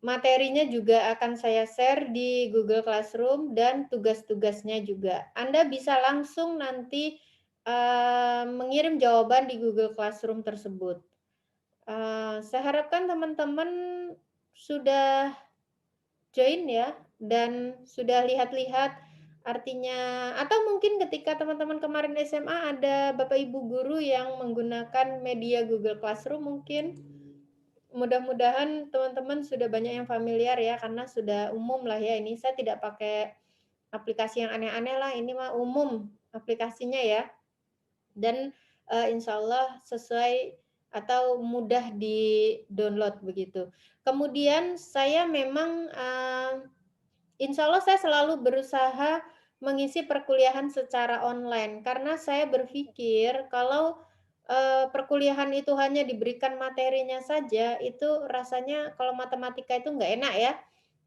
materinya juga akan saya share di Google Classroom dan tugas-tugasnya juga. Anda bisa langsung nanti, mengirim jawaban di Google Classroom tersebut. Saya harapkan teman-teman sudah join ya, dan sudah lihat-lihat artinya atau mungkin ketika teman-teman kemarin SMA ada Bapak Ibu guru yang menggunakan media Google Classroom mungkin. Mudah-mudahan teman-teman sudah banyak yang familiar ya, karena sudah umum lah ya ini. Saya tidak pakai aplikasi yang aneh-aneh lah, ini mah umum aplikasinya ya. Dan, insyaallah sesuai atau mudah di-download begitu. Kemudian saya memang, insya Allah saya selalu berusaha mengisi perkuliahan secara online, karena saya berpikir kalau, perkuliahan itu hanya diberikan materinya saja, itu rasanya kalau matematika itu nggak enak ya.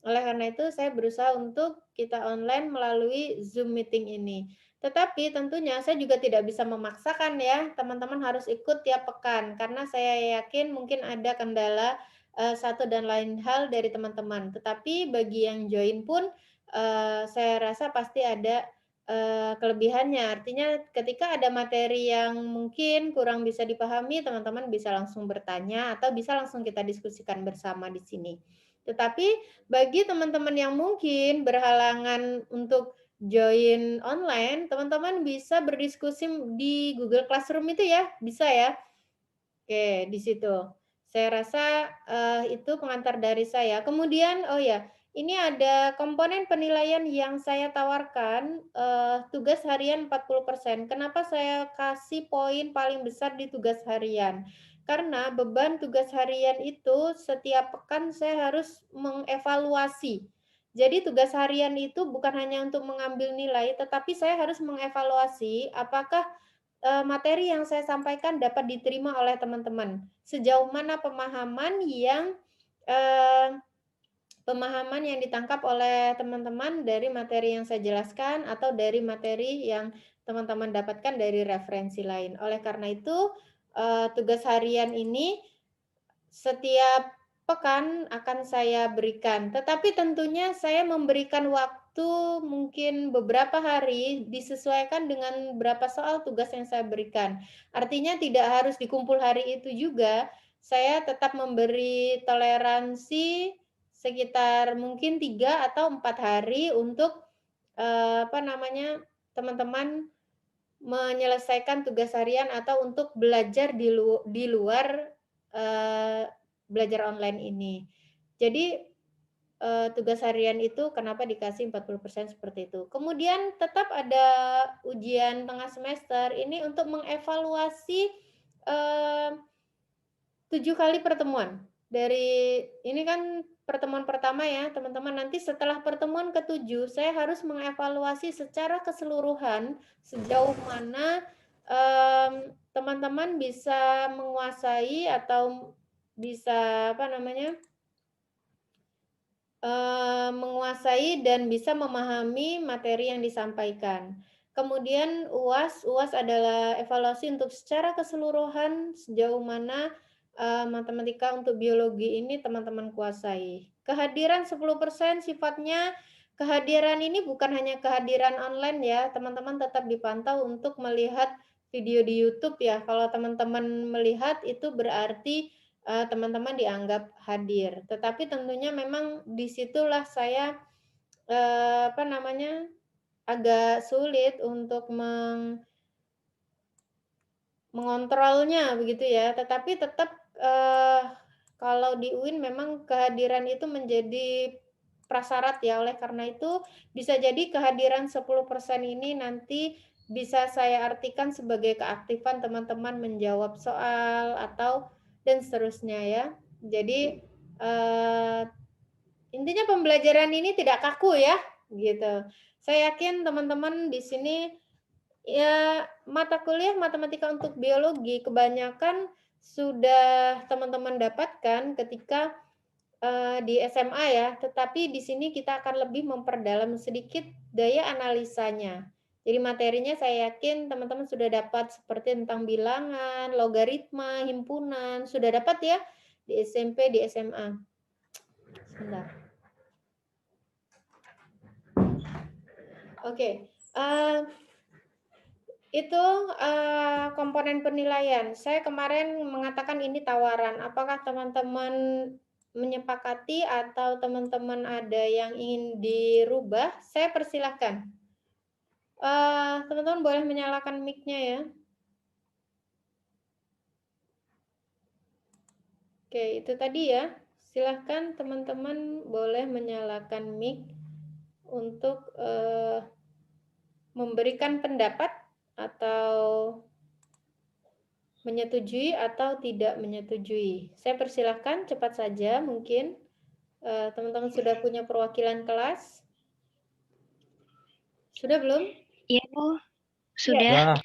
Oleh karena itu saya berusaha untuk kita online melalui Zoom meeting ini. Tetapi tentunya saya juga tidak bisa memaksakan ya, teman-teman harus ikut tiap pekan, karena saya yakin mungkin ada kendala satu dan lain hal dari teman-teman. Tetapi bagi yang join pun, saya rasa pasti ada, kelebihannya. Artinya ketika ada materi yang mungkin kurang bisa dipahami, teman-teman bisa langsung bertanya atau bisa langsung kita diskusikan bersama di sini. Tetapi bagi teman-teman yang mungkin berhalangan untuk join online, teman-teman bisa berdiskusi di Google Classroom itu ya, bisa ya? Oke, di situ. Saya rasa, itu pengantar dari saya. Kemudian oh ya, ini ada komponen penilaian yang saya tawarkan, tugas harian 40%. Kenapa saya kasih poin paling besar di tugas harian? Karena beban tugas harian itu setiap pekan saya harus mengevaluasi. Jadi tugas harian itu bukan hanya untuk mengambil nilai, tetapi saya harus mengevaluasi apakah materi yang saya sampaikan dapat diterima oleh teman-teman. Sejauh mana eee, pemahaman yang ditangkap oleh teman-teman dari materi yang saya jelaskan atau dari materi yang teman-teman dapatkan dari referensi lain. Oleh karena itu, tugas harian ini setiap pekan akan saya berikan, tetapi tentunya saya memberikan waktu mungkin beberapa hari disesuaikan dengan berapa soal tugas yang saya berikan. Artinya tidak harus dikumpul hari itu juga, saya tetap memberi toleransi sekitar mungkin 3 atau 4 hari untuk, teman-teman menyelesaikan tugas harian atau untuk belajar di luar, eee, belajar online ini. Jadi, tugas harian itu kenapa dikasih 40% seperti itu. Kemudian tetap ada ujian tengah semester, ini untuk mengevaluasi, eee 7 kali pertemuan. Dari ini kan pertemuan pertama ya, teman-teman. Nanti setelah pertemuan ke-7, saya harus mengevaluasi secara keseluruhan sejauh mana, teman-teman bisa menguasai atau bisa, menguasai dan bisa memahami materi yang disampaikan. Kemudian UAS adalah evaluasi untuk secara keseluruhan sejauh mana, matematika untuk biologi ini teman-teman kuasai. Kehadiran 10% sifatnya kehadiran ini bukan hanya kehadiran online ya, teman-teman tetap dipantau untuk melihat video di YouTube ya. Kalau teman-teman melihat itu berarti teman-teman dianggap hadir. Tetapi tentunya memang disitulah saya, agak sulit untuk mengontrolnya begitu ya. Tetapi tetap, kalau di UIN memang kehadiran itu menjadi prasyarat ya. Oleh karena itu bisa jadi kehadiran 10% ini nanti bisa saya artikan sebagai keaktifan teman-teman menjawab soal atau dan seterusnya ya. Jadi, eee, intinya pembelajaran ini tidak kaku ya, gitu. Saya yakin teman-teman di sini, ya mata kuliah matematika untuk biologi kebanyakan sudah teman-teman dapatkan ketika, di SMA ya, tetapi di sini kita akan lebih memperdalam sedikit daya analisanya. Jadi materinya saya yakin teman-teman sudah dapat seperti tentang bilangan, logaritma, himpunan, sudah dapat ya di SMP, di SMA. Sebentar. Oke. Itu komponen penilaian. Saya kemarin mengatakan ini tawaran. Apakah teman-teman menyepakati atau teman-teman ada yang ingin dirubah? Saya persilahkan. Teman-teman boleh menyalakan mic-nya ya. Oke, itu tadi ya. Silahkan teman-teman boleh menyalakan mic untuk memberikan pendapat atau menyetujui atau tidak menyetujui. Saya persilahkan cepat saja mungkin. Teman-teman sudah punya perwakilan kelas? Sudah belum? Iya, Bu. Sudah. Ya.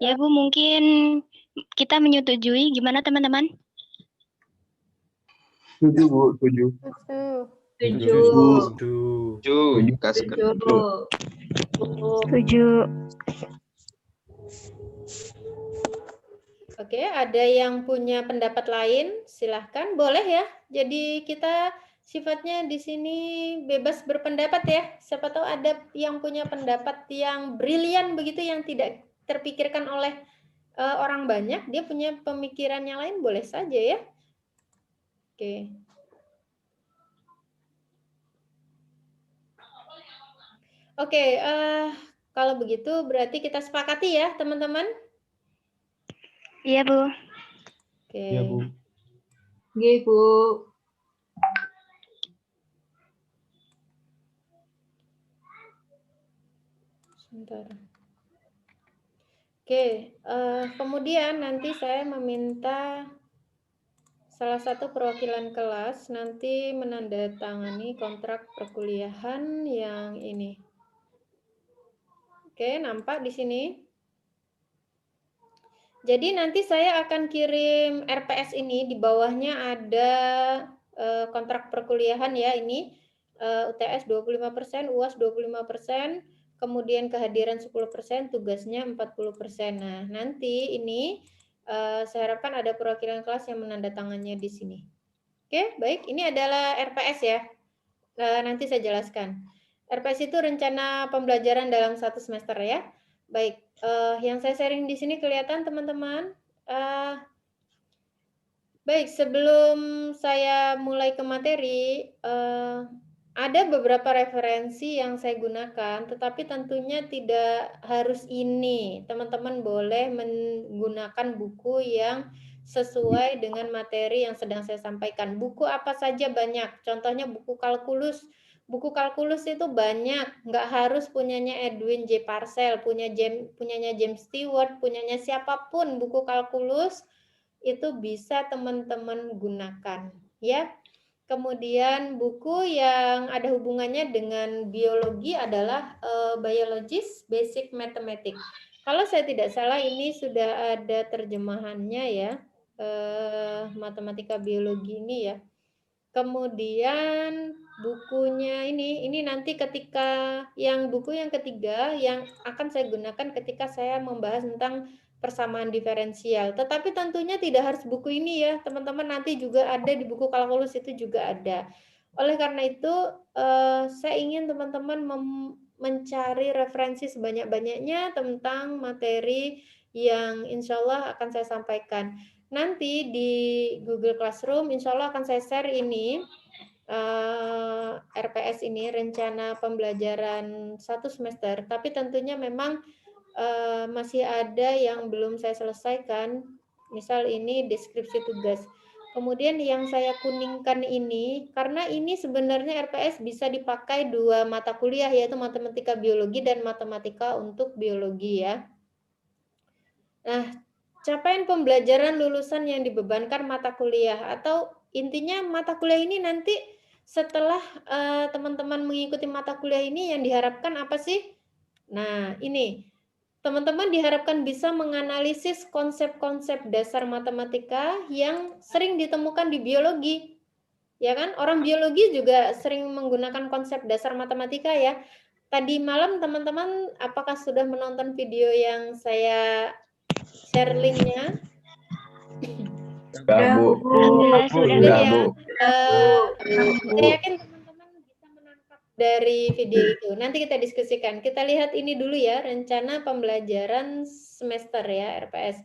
Ya, Bu, mungkin kita menyetujui. Gimana, teman-teman? Setuju, Bu. Setuju. Setuju. Oke, ada yang punya pendapat lain? Silahkan, boleh ya. Jadi kita sifatnya di sini bebas berpendapat ya. Siapa tahu ada yang punya pendapat yang brilian begitu, yang tidak terpikirkan oleh orang banyak. Dia punya pemikiran yang lain, boleh saja ya. Oke. Oke, kalau begitu berarti kita sepakati ya, teman-teman. Iya, Bu. Oke. Iya, Bu. Iya, Bu. Sebentar. Oke, kemudian nanti saya meminta salah satu perwakilan kelas nanti menandatangani kontrak perkuliahan yang ini. Oke, nampak di sini. Jadi nanti saya akan kirim RPS ini, di bawahnya ada kontrak perkuliahan ya ini, UTS 25%, UAS 25%, kemudian kehadiran 10%, tugasnya 40%. Nah, nanti ini saya harapkan ada perwakilan kelas yang menandatangannya di sini. Oke, baik. Ini adalah RPS ya. Nanti saya jelaskan. RPS itu rencana pembelajaran dalam 1 semester ya. Baik, yang saya sharing di sini kelihatan teman-teman? Baik, sebelum saya mulai ke materi, ada beberapa referensi yang saya gunakan, tetapi tentunya tidak harus ini. Teman-teman boleh menggunakan buku yang sesuai dengan materi yang sedang saya sampaikan. Buku apa saja banyak, contohnya buku kalkulus. Buku kalkulus itu banyak, nggak harus punyanya Edwin J. Parcel, punyanya James Stewart, punyanya siapapun buku kalkulus itu bisa teman-teman gunakan ya. Kemudian buku yang ada hubungannya dengan biologi adalah Biologist Basic Mathematics. Kalau saya tidak salah ini sudah ada terjemahannya ya, matematika biologi ini ya. Kemudian bukunya ini nanti ketika buku yang ketiga yang akan saya gunakan ketika saya membahas tentang persamaan diferensial. Tetapi tentunya tidak harus buku ini ya, teman-teman, nanti juga ada di buku kalkulus itu juga ada. Oleh karena itu, saya ingin teman-teman mencari referensi sebanyak-banyaknya tentang materi yang insya Allah akan saya sampaikan. Nanti di Google Classroom insya Allah akan saya share ini RPS ini, rencana pembelajaran 1 semester, tapi tentunya memang masih ada yang belum saya selesaikan. Misal ini deskripsi tugas. Kemudian yang saya kuningkan ini, karena ini sebenarnya RPS bisa dipakai 2 mata kuliah, yaitu matematika biologi dan matematika untuk biologi ya. Nah, capaian pembelajaran lulusan yang dibebankan mata kuliah, atau intinya mata kuliah ini nanti setelah teman-teman mengikuti mata kuliah ini yang diharapkan apa sih? Nah, ini teman-teman diharapkan bisa menganalisis konsep-konsep dasar matematika yang sering ditemukan di biologi. Ya kan? Orang biologi juga sering menggunakan konsep dasar matematika ya. Tadi malam teman-teman apakah sudah menonton video yang saya share linknya? Enggak, Bu. Alhamdulillah sudah. Enggak, Ya, Bu. saya yakin teman-teman bisa menangkap dari video itu. Nanti kita diskusikan. Kita lihat ini dulu ya, rencana pembelajaran semester ya, RPS.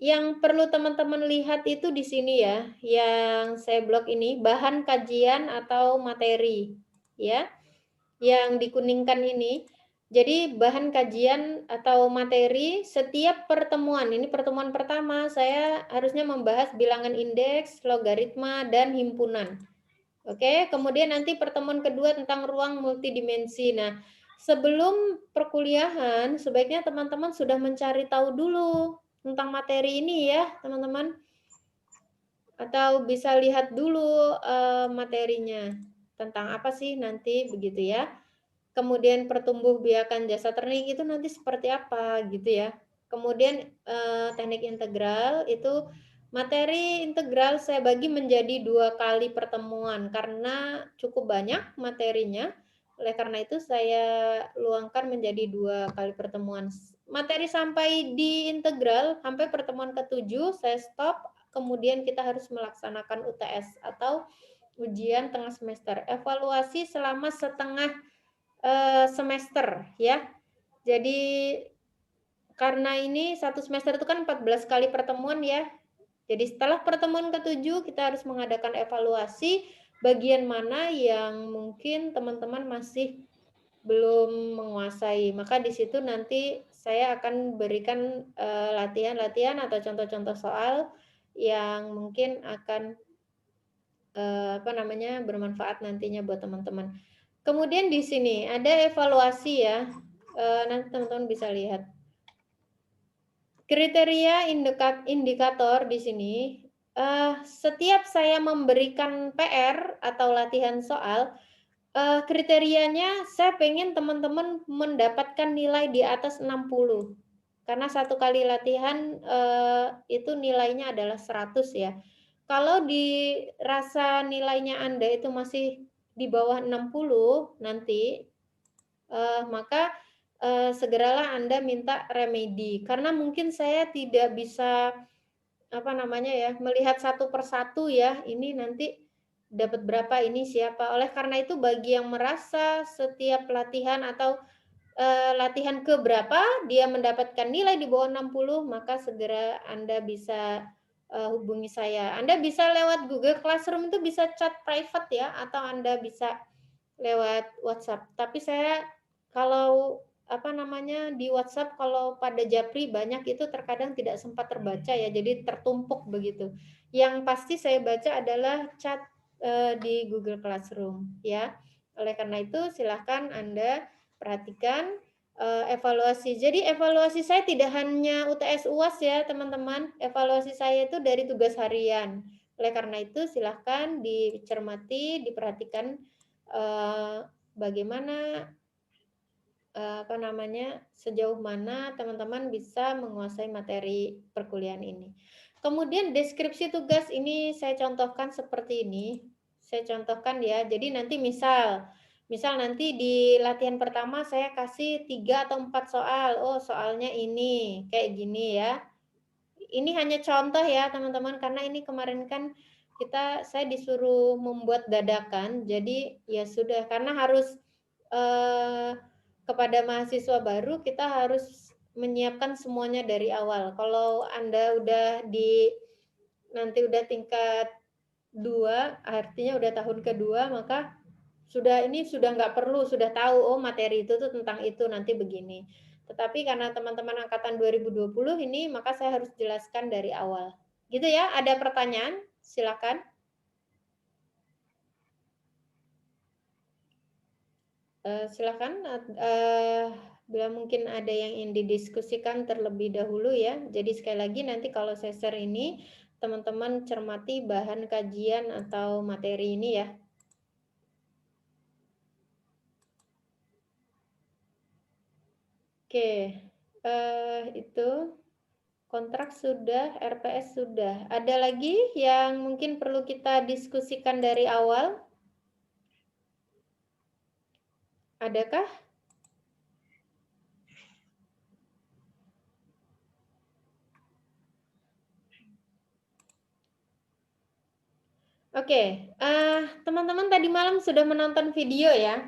Yang perlu teman-teman lihat itu di sini ya, yang saya blok ini, bahan kajian atau materi, ya. Yang dikuningkan ini. Jadi bahan kajian atau materi setiap pertemuan, ini pertemuan pertama saya harusnya membahas bilangan indeks, logaritma, dan himpunan. Oke, kemudian nanti pertemuan kedua tentang ruang multidimensi. Nah, sebelum perkuliahan sebaiknya teman-teman sudah mencari tahu dulu tentang materi ini ya, teman-teman. Atau bisa lihat dulu materinya tentang apa sih nanti begitu ya. Kemudian pertumbuhbiakan jasa ternik itu nanti seperti apa gitu ya. Kemudian teknik integral itu materi integral saya bagi menjadi 2 kali pertemuan karena cukup banyak materinya. Oleh karena itu saya luangkan menjadi 2 kali pertemuan. Materi sampai di integral sampai pertemuan ke-7 saya stop, kemudian kita harus melaksanakan UTS atau ujian tengah semester. Evaluasi selama setengah semester ya. Jadi karena ini satu semester itu kan 14 kali pertemuan ya. Jadi setelah pertemuan ke-7 kita harus mengadakan evaluasi bagian mana yang mungkin teman-teman masih belum menguasai. Maka di situ nanti saya akan berikan latihan-latihan atau contoh-contoh soal yang mungkin akan bermanfaat nantinya buat teman-teman. Kemudian di sini ada evaluasi ya, nanti teman-teman bisa lihat. Kriteria indikator di sini, setiap saya memberikan PR atau latihan soal, kriterianya saya pengen teman-teman mendapatkan nilai di atas 60. Karena 1 kali latihan, itu nilainya adalah 100 ya. Kalau dirasa nilainya Anda itu masih di bawah 60 nanti, maka, segeralah Anda minta remedi. Karena mungkin saya tidak bisa, melihat satu persatu ya, ini nanti dapat berapa, ini siapa. Oleh karena itu bagi yang merasa setiap latihan atau, latihan ke berapa dia mendapatkan nilai di bawah 60, maka segera Anda bisa, hubungi saya. Anda bisa lewat Google Classroom itu bisa chat private ya, atau Anda bisa lewat WhatsApp. Tapi saya kalau di WhatsApp kalau pada Japri banyak itu terkadang tidak sempat terbaca ya, jadi tertumpuk begitu. Yang pasti saya baca adalah chat di Google Classroom ya. Oleh karena itu silahkan Anda perhatikan evaluasi. Jadi evaluasi saya tidak hanya UTS UAS ya teman-teman. Evaluasi saya itu dari tugas harian. Oleh karena itu silahkan dicermati, diperhatikan bagaimana sejauh mana teman-teman bisa menguasai materi perkuliahan ini. Kemudian deskripsi tugas ini saya contohkan seperti ini. Saya contohkan ya. Jadi nanti misal nanti di latihan pertama saya kasih 3 atau 4 soal. Oh, soalnya ini kayak gini ya. Ini hanya contoh ya teman-teman karena ini kemarin kan saya disuruh membuat dadakan. Jadi ya sudah karena harus kepada mahasiswa baru kita harus menyiapkan semuanya dari awal. Kalau Anda nanti udah tingkat 2, artinya udah tahun kedua, maka sudah nggak perlu, sudah tahu, oh materi itu tuh tentang itu, nanti begini. Tetapi karena teman-teman angkatan 2020 ini, maka saya harus jelaskan dari awal. Gitu ya, ada pertanyaan? Silakan. Silakan, bila mungkin ada yang ingin didiskusikan terlebih dahulu ya. Jadi sekali lagi nanti kalau saya share ini, teman-teman cermati bahan kajian atau materi ini ya. Oke, itu kontrak sudah, RPS sudah. Ada lagi yang mungkin perlu kita diskusikan dari awal? Adakah? Oke, teman-teman tadi malam sudah menonton video ya.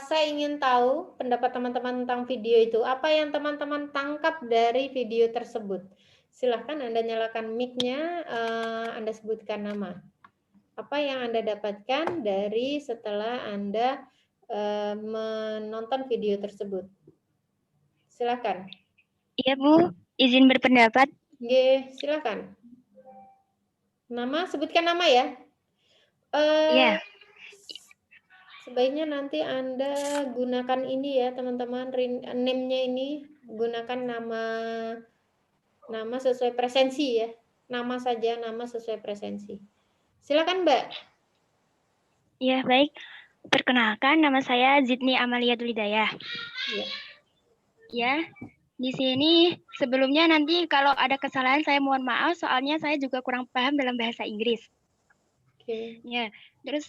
Saya ingin tahu pendapat teman-teman tentang video itu. Apa yang teman-teman tangkap dari video tersebut? Silahkan Anda nyalakan mic-nya, Anda sebutkan nama. Apa yang Anda dapatkan dari setelah Anda menonton video tersebut? Silakan. Iya, Bu. Izin berpendapat. Oke, silakan. Nama, sebutkan nama ya. Iya. Sebaiknya nanti Anda gunakan ini ya, teman-teman, name-nya ini gunakan nama sesuai presensi ya. Nama saja, nama sesuai presensi. Silakan, Mbak. Iya, baik. Perkenalkan, nama saya Zidni Amalia Tulidayah. Ya. Ya, di sini sebelumnya nanti kalau ada kesalahan saya mohon maaf, soalnya saya juga kurang paham dalam bahasa Inggris. Oke. Ya, terus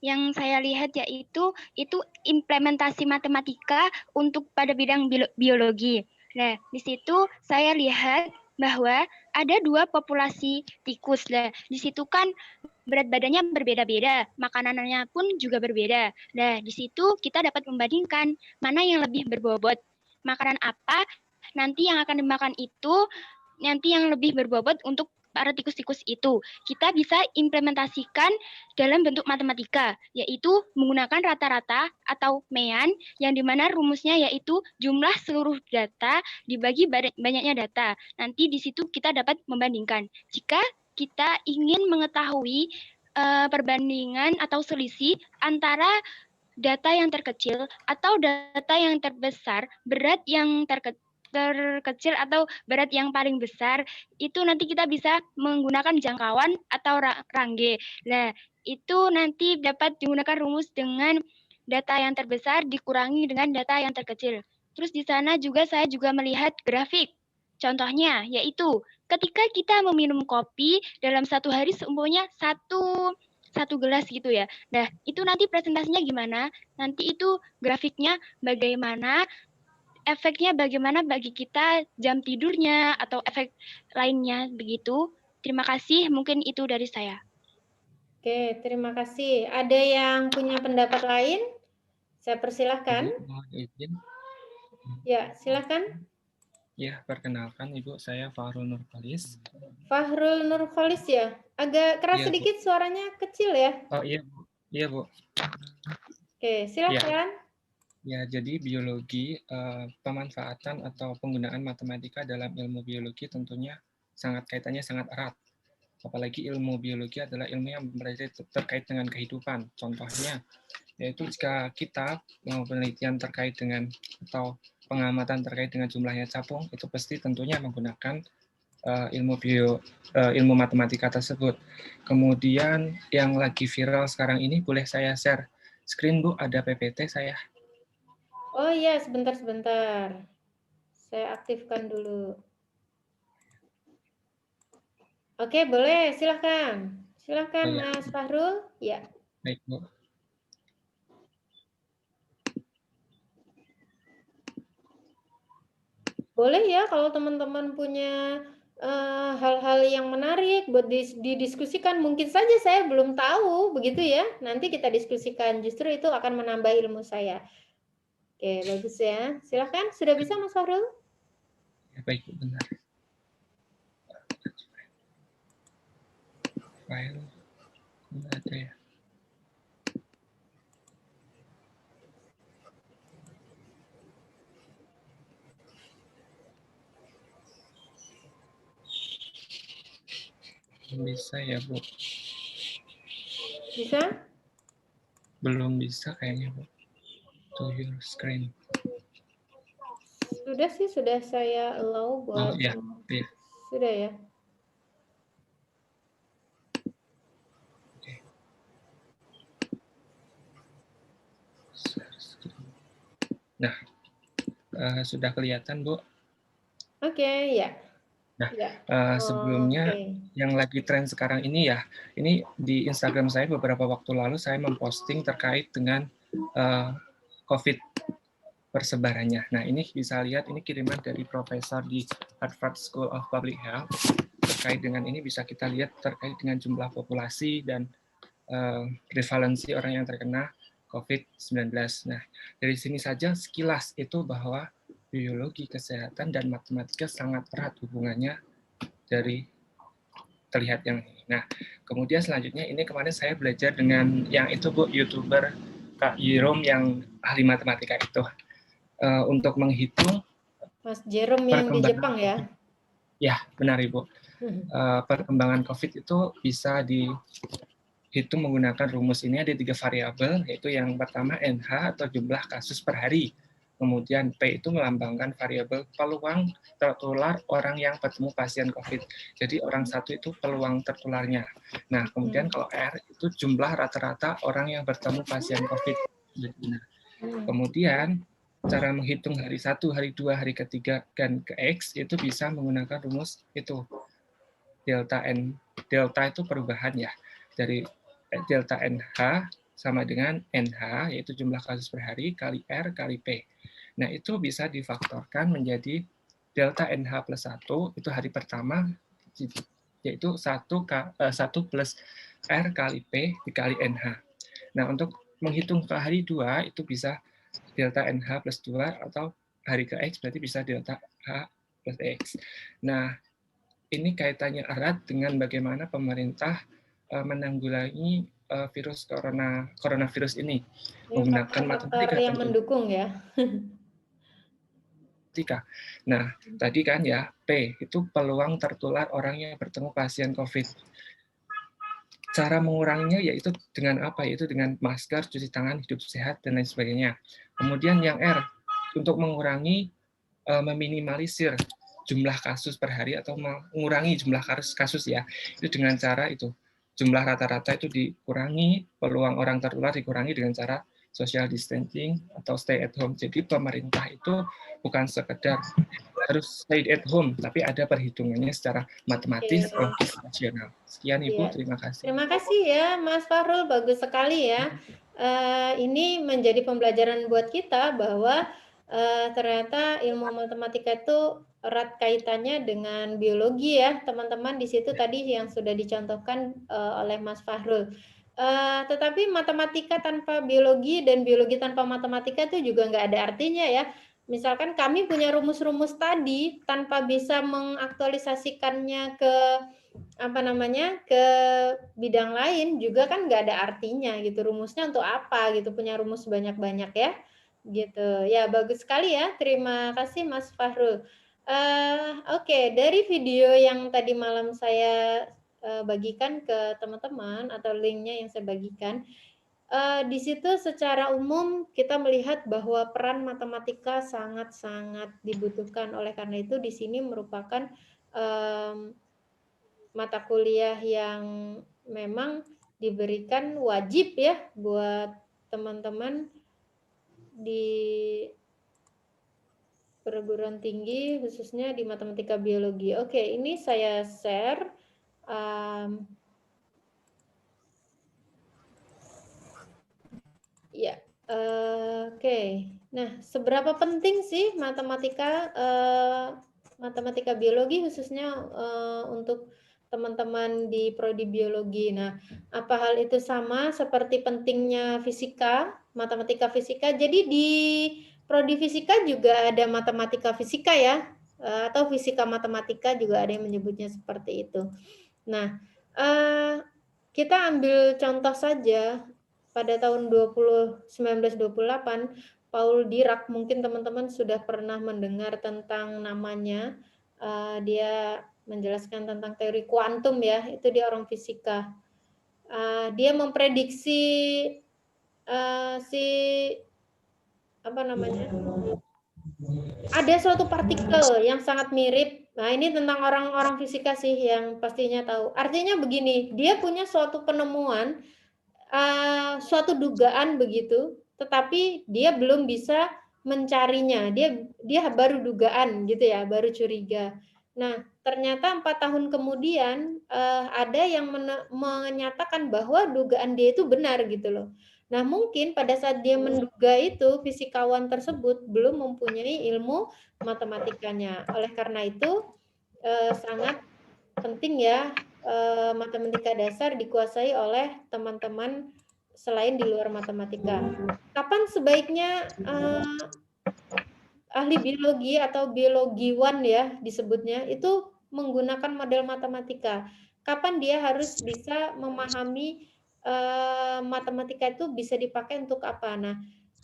yang saya lihat yaitu itu implementasi matematika untuk pada bidang biologi. Nah, di situ saya lihat bahwa ada 2 populasi tikus. Nah, di situ kan berat badannya berbeda-beda, makanannya pun juga berbeda. Nah, di situ kita dapat membandingkan mana yang lebih berbobot. Makanan apa nanti yang akan dimakan itu nanti yang lebih berbobot untuk para tikus-tikus itu. Kita bisa implementasikan dalam bentuk matematika, yaitu menggunakan rata-rata atau mean, yang dimana rumusnya yaitu jumlah seluruh data dibagi banyaknya data. Nanti di situ kita dapat membandingkan. Jika kita ingin mengetahui perbandingan atau selisih antara data yang terkecil atau data yang terbesar, berat yang terkecil atau berat yang paling besar, itu nanti kita bisa menggunakan jangkauan atau Rangge. Nah, itu nanti dapat digunakan rumus dengan data yang terbesar dikurangi dengan data yang terkecil. Terus di sana juga saya juga melihat grafik. Contohnya yaitu ketika kita meminum kopi dalam 1 hari seumpamanya satu gelas gitu ya. Nah, itu nanti presentasinya gimana? Nanti itu grafiknya bagaimana, efeknya bagaimana bagi kita jam tidurnya atau efek lainnya begitu. Terima kasih, mungkin itu dari saya. Oke, terima kasih. Ada yang punya pendapat lain? Saya persilahkan. Mohon izin. Ya, silakan. Ya, perkenalkan Ibu, saya Fahrul Nurkholis. Fahrul Nurkholis ya. Agak keras Iya, Bu. sedikit, suaranya kecil ya. Oh iya, Bu. Iya, Bu. Oke, silakan. Ya, jadi biologi, pemanfaatan atau penggunaan matematika dalam ilmu biologi tentunya kaitannya sangat erat. Apalagi ilmu biologi adalah ilmu yang terkait dengan kehidupan. Contohnya, yaitu jika kita mau penelitian terkait dengan atau pengamatan terkait dengan jumlahnya capung, itu pasti tentunya menggunakan ilmu matematika tersebut. Kemudian yang lagi viral sekarang ini, boleh saya share screen, Bu? Ada PPT saya. Oh iya, sebentar. Saya aktifkan dulu. Oke, boleh. Silahkan. Silahkan, Oh, ya. Mas Fahrul. Ya. Baik, Bu. Boleh ya kalau teman-teman punya hal-hal yang menarik buat didiskusikan. Mungkin saja saya belum tahu, begitu ya. Nanti kita diskusikan. Justru itu akan menambah ilmu saya. Oke, bagus ya. Silahkan. Sudah bisa, Mas Fahrul? Ya, baik, Bu, benar. File nggak ada ya. Bisa ya, Bu? Bisa? Belum bisa kayaknya, Bu. To your screen. Sudah sih, sudah saya allow buat. Oh ya, iya. Sudah ya. Oke. Nah, sudah kelihatan, Bu? Oke, ya. Nah, Ya. sebelumnya Oke. yang lagi tren sekarang ini ya, ini di Instagram saya beberapa waktu lalu saya memposting terkait dengan COVID persebarannya. Nah, ini bisa lihat, ini kiriman dari profesor di Harvard School of Public Health. Terkait dengan ini bisa kita lihat terkait dengan jumlah populasi dan prevalensi orang yang terkena COVID-19. Nah, dari sini saja sekilas itu bahwa biologi, kesehatan, dan matematika sangat erat hubungannya dari terlihat yang ini. Nah, kemudian selanjutnya ini kemarin saya belajar dengan yang itu Bu, YouTuber Kak Yirom yang ahli matematika itu. Untuk menghitung Mas Jerome yang di Jepang ya? Ya, benar Ibu. Perkembangan COVID itu bisa dihitung menggunakan rumus ini. Ada 3 variabel, yaitu yang pertama NH atau jumlah kasus per hari. Kemudian P itu melambangkan variabel peluang tertular orang yang bertemu pasien COVID. Jadi orang satu itu peluang tertularnya. Nah, kemudian kalau R itu jumlah rata-rata orang yang bertemu pasien COVID. Nah, kemudian cara menghitung hari 1, hari 2, hari ketiga, dan ke X itu bisa menggunakan rumus itu. Delta N. Delta itu perubahan ya. Dari delta NH sama dengan NH, yaitu jumlah kasus per hari, kali R, kali P. Nah, itu bisa difaktorkan menjadi delta NH plus 1, itu hari pertama, yaitu 1 plus R kali P dikali NH. Nah, untuk menghitung ke hari 2, itu bisa delta NH plus 2, atau hari ke X berarti bisa delta H plus X. Nah, ini kaitannya erat dengan bagaimana pemerintah menanggulangi virus coronavirus ini menggunakan matematika yang mendukung ya. Nah, tadi kan ya, P itu peluang tertular orang yang bertemu pasien COVID. Cara menguranginya yaitu dengan apa? Yaitu dengan masker, cuci tangan, hidup sehat, dan lain sebagainya. Kemudian yang R, untuk mengurangi, meminimalisir jumlah kasus per hari atau mengurangi jumlah kasus ya, itu dengan cara itu. Jumlah rata-rata itu dikurangi, peluang orang tertular dikurangi dengan cara social distancing atau stay at home. Jadi pemerintah itu bukan sekedar harus stay at home, tapi ada perhitungannya secara matematis, logis, rasional. Sekian Ibu, terima kasih. Terima kasih ya Mas Fahrul, bagus sekali ya. Ini menjadi pembelajaran buat kita bahwa ternyata ilmu matematika itu erat kaitannya dengan biologi ya teman-teman. Di situ tadi yang sudah dicontohkan oleh Mas Fahrul. Tetapi matematika tanpa biologi dan biologi tanpa matematika itu juga nggak ada artinya ya. Misalkan kami punya rumus-rumus tadi tanpa bisa mengaktualisasikannya ke ke bidang lain juga kan nggak ada artinya gitu. Rumusnya untuk apa gitu, punya rumus banyak-banyak ya gitu. Ya bagus sekali ya, terima kasih Mas Fahrul. Oke, dari video yang tadi malam saya bagikan ke teman-teman atau linknya yang saya bagikan, di situ secara umum kita melihat bahwa peran matematika sangat-sangat dibutuhkan. Oleh karena itu di sini merupakan mata kuliah yang memang diberikan wajib ya buat teman-teman di perguruan tinggi khususnya di matematika biologi. Oke, ini saya share. Ya, oke. Nah, seberapa penting sih matematika biologi khususnya untuk teman-teman di prodi biologi. Nah, apa hal itu sama seperti pentingnya fisika, matematika fisika? Jadi di prodi fisika juga ada matematika fisika ya, atau fisika matematika juga ada yang menyebutnya seperti itu. Nah, kita ambil contoh saja pada tahun 1928, Paul Dirac, mungkin teman-teman sudah pernah mendengar tentang namanya. Dia menjelaskan tentang teori kuantum ya, itu dia orang fisika. Dia memprediksi ada suatu partikel yang sangat mirip. Nah, ini tentang orang-orang fisika sih yang pastinya tahu. Artinya begini, dia punya suatu penemuan, suatu dugaan begitu, tetapi dia belum bisa mencarinya. Dia baru dugaan gitu ya, baru curiga. Nah, ternyata 4 tahun kemudian ada yang menyatakan bahwa dugaan dia itu benar gitu loh. Nah, mungkin pada saat dia menduga itu fisikawan tersebut belum mempunyai ilmu matematikanya. Oleh karena itu sangat penting ya matematika dasar dikuasai oleh teman-teman selain di luar matematika. Kapan sebaiknya ahli biologi atau biologiwan ya disebutnya itu menggunakan model matematika? Kapan dia harus bisa memahami matematika itu bisa dipakai untuk apa? Nah,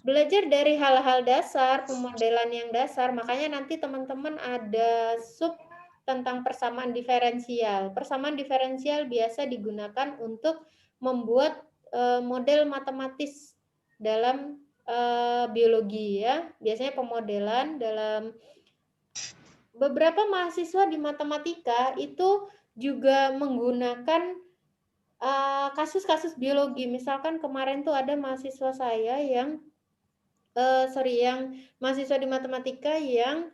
belajar dari hal-hal dasar, pemodelan yang dasar, makanya nanti teman-teman ada sub tentang persamaan diferensial. Persamaan diferensial biasa digunakan untuk membuat model matematis dalam biologi ya. Biasanya pemodelan dalam beberapa mahasiswa di matematika itu juga menggunakan kasus-kasus biologi. Misalkan kemarin tuh ada mahasiswa saya yang yang mahasiswa di matematika yang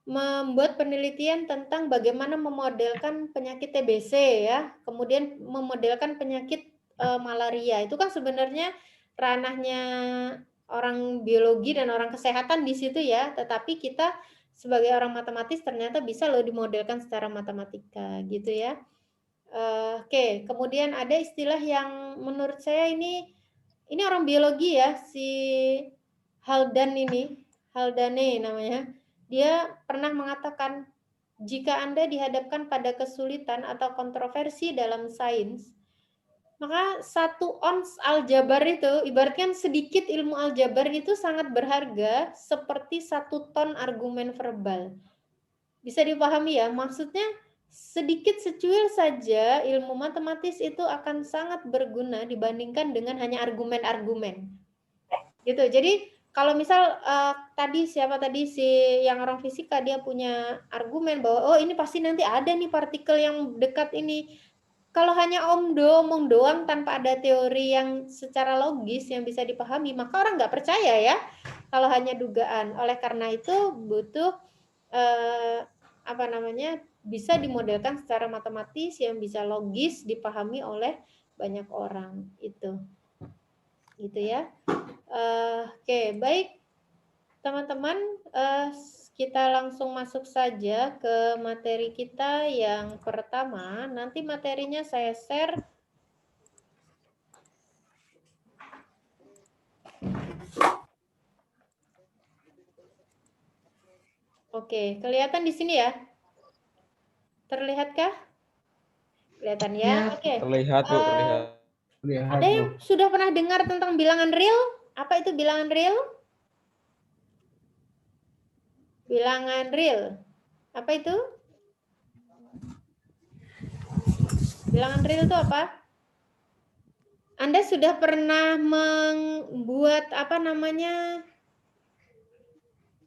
membuat penelitian tentang bagaimana memodelkan penyakit TBC ya, kemudian memodelkan penyakit malaria. Itu kan sebenarnya ranahnya orang biologi dan orang kesehatan di situ ya, tetapi kita sebagai orang matematis ternyata bisa loh dimodelkan secara matematika gitu ya. Oke, kemudian ada istilah yang menurut saya ini orang biologi ya, si Haldane namanya. Dia pernah mengatakan, jika Anda dihadapkan pada kesulitan atau kontroversi dalam sains, maka 1 ons aljabar itu, ibaratkan sedikit ilmu aljabar itu sangat berharga seperti 1 ton argumen verbal. Bisa dipahami ya, maksudnya sedikit secuil saja ilmu matematis itu akan sangat berguna dibandingkan dengan hanya argumen-argumen. Gitu, jadi kalau misal tadi siapa tadi si yang orang fisika dia punya argumen bahwa oh ini pasti nanti ada nih partikel yang dekat ini. Kalau hanya omong doang tanpa ada teori yang secara logis yang bisa dipahami, maka orang nggak percaya ya. Kalau hanya dugaan. Oleh karena itu butuh bisa dimodelkan secara matematis yang bisa logis dipahami oleh banyak orang itu. Gitu ya. Oke, baik teman-teman, kita langsung masuk saja ke materi kita yang pertama. Nanti materinya saya share. Oke, kelihatan di sini ya? Terlihatkah? Kelihatan ya? Oke. Terlihat, Bu, terlihat. Ada yang sudah pernah dengar tentang bilangan real? Apa itu bilangan real? Bilangan real. Apa itu? Bilangan real itu apa? Anda sudah pernah membuat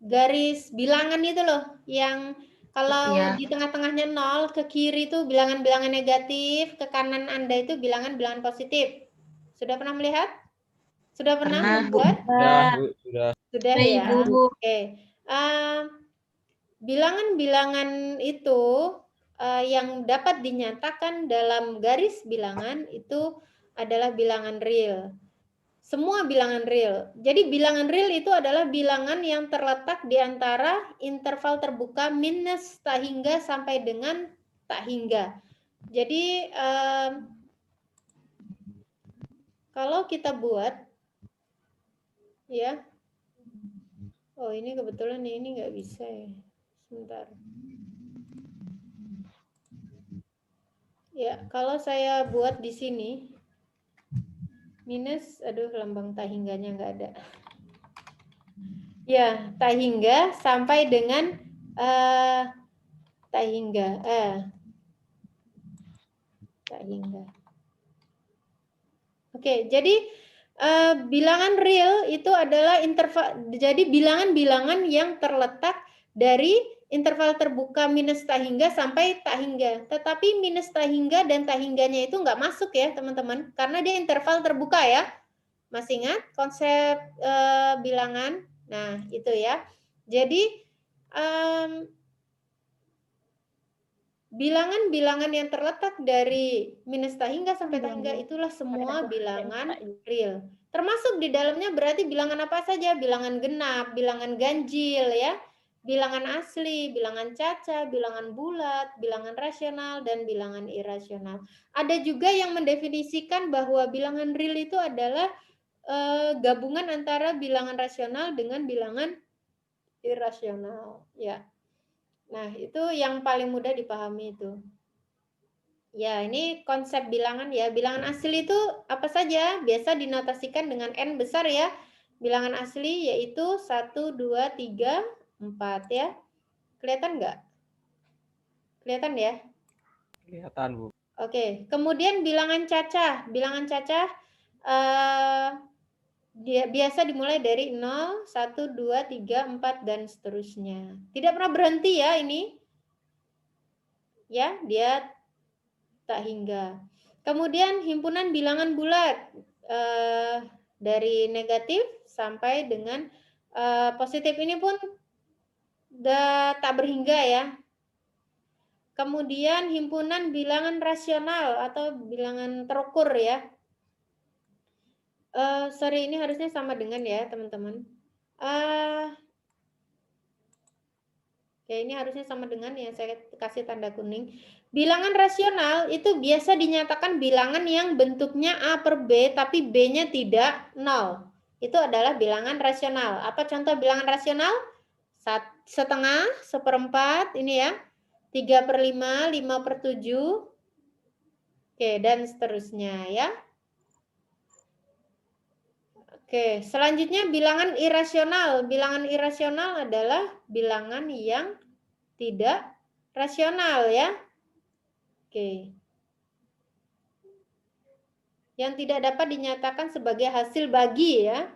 garis bilangan itu loh, yang kalau di tengah-tengahnya 0, ke kiri itu bilangan-bilangan negatif, ke kanan Anda itu bilangan-bilangan positif. Sudah pernah melihat? Sudah pernah membuat? Sudah ya. Oke. Bilangan-bilangan itu yang dapat dinyatakan dalam garis bilangan itu adalah bilangan real. Semua bilangan real. Jadi bilangan real itu adalah bilangan yang terletak di antara interval terbuka minus tak hingga sampai dengan tak hingga. Jadi kalau kita buat ya, oh ini kebetulan ini nggak bisa ya. Sebentar. Ya, kalau saya buat di sini minus, aduh lambang tak hingganya nggak ada. Ya, tak hingga sampai dengan tak hingga. Tak hingga. Oke, jadi bilangan real itu adalah interval. Jadi bilangan-bilangan yang terletak dari interval terbuka minus tak hingga sampai tak hingga. Tetapi minus tak hingga dan tak hingganya itu nggak masuk ya teman-teman, karena dia interval terbuka ya. Masih ingat konsep bilangan? Nah itu ya. Jadi bilangan-bilangan yang terletak dari minus tak hingga sampai tak hingga itulah semua bilangan real. Termasuk di dalamnya berarti bilangan apa saja? Bilangan genap, bilangan ganjil ya. bilangan asli, bilangan caca, bilangan bulat, bilangan rasional, dan bilangan irasional. Ada juga yang mendefinisikan bahwa bilangan real itu adalah gabungan antara bilangan rasional dengan bilangan irasional. Ya. Nah, itu yang paling mudah dipahami itu. Ya, ini konsep bilangan ya. Bilangan asli itu apa saja? Biasa dinotasikan dengan N besar ya. Bilangan asli yaitu 1, 2, 3, 4 ya. Kelihatan nggak? Kelihatan ya? Kelihatan, Bu. Oke, kemudian bilangan cacah. Bilangan cacah dia biasa dimulai dari 0, 1, 2, 3, 4, dan seterusnya. Tidak pernah berhenti ya ini. Ya, dia tak hingga. Kemudian himpunan bilangan bulat. Dari negatif sampai dengan positif ini pun tak berhingga ya. Kemudian himpunan bilangan rasional atau bilangan terukur ya. Sorry, ini harusnya sama dengan ya teman-teman. Ya ini harusnya sama dengan ya, saya kasih tanda kuning. Bilangan rasional itu biasa dinyatakan bilangan yang bentuknya A per B tapi B-nya tidak 0. Itu adalah bilangan rasional. Apa contoh bilangan rasional? Setengah, seperempat, ini ya. 3/5, 5/7. Oke, dan seterusnya ya. Oke, selanjutnya bilangan irasional. Bilangan irasional adalah bilangan yang tidak rasional ya. Oke. Yang tidak dapat dinyatakan sebagai hasil bagi ya.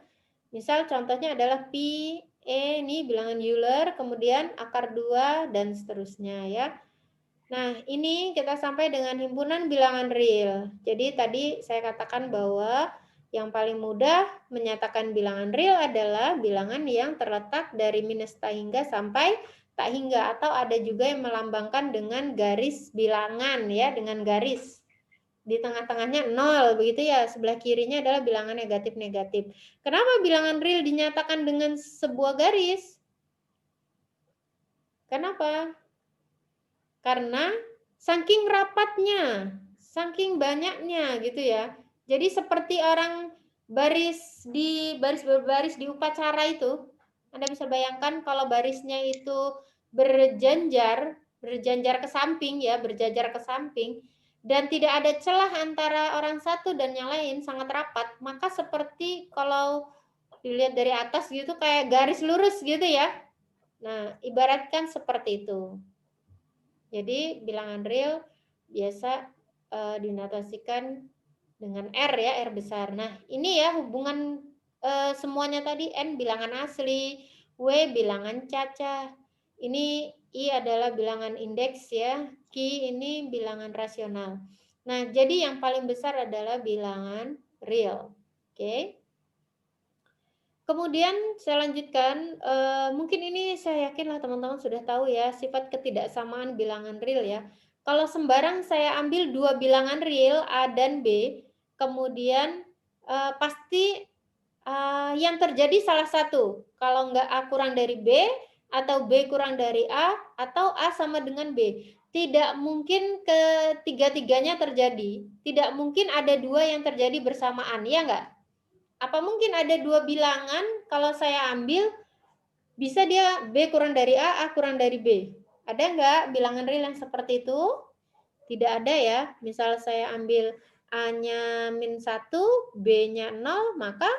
Misal contohnya adalah pi, e, ini bilangan Euler, kemudian akar 2, dan seterusnya ya. Nah, ini kita sampai dengan himpunan bilangan real. Jadi tadi saya katakan bahwa yang paling mudah menyatakan bilangan real adalah bilangan yang terletak dari minus tak hingga sampai tak hingga, atau ada juga yang melambangkan dengan garis bilangan ya, dengan garis. Di tengah-tengahnya 0, begitu ya. Sebelah kirinya adalah bilangan negatif-negatif. Kenapa bilangan real dinyatakan dengan sebuah garis? Kenapa? Karena saking rapatnya, saking banyaknya gitu ya. Jadi seperti orang baris berbaris di upacara itu. Anda bisa bayangkan kalau barisnya itu berjajar ke samping ya, berjajar ke samping, dan tidak ada celah antara orang satu dan yang lain, sangat rapat, maka seperti kalau dilihat dari atas gitu kayak garis lurus gitu ya. Nah, ibaratkan seperti itu. Jadi bilangan real biasa dinotasikan dengan R ya, R besar. Nah, ini ya hubungan semuanya tadi. N bilangan asli, W bilangan cacah. Ini I adalah bilangan indeks ya, Q ini bilangan rasional. Nah, jadi yang paling besar adalah bilangan real. Oke. Kemudian saya lanjutkan, mungkin ini saya yakinlah teman-teman sudah tahu ya, sifat ketidaksamaan bilangan real ya. Kalau sembarang saya ambil dua bilangan real A dan B, kemudian pasti yang terjadi salah satu. Kalau enggak A kurang dari B, atau B kurang dari A, atau A sama dengan B. Tidak mungkin ketiga-tiganya terjadi. Tidak mungkin ada dua yang terjadi bersamaan, ya enggak? Apa mungkin ada dua bilangan kalau saya ambil bisa dia B kurang dari A, A kurang dari B? Ada enggak bilangan real yang seperti itu? Tidak ada ya. Misal saya ambil A-nya -1, B-nya 0, maka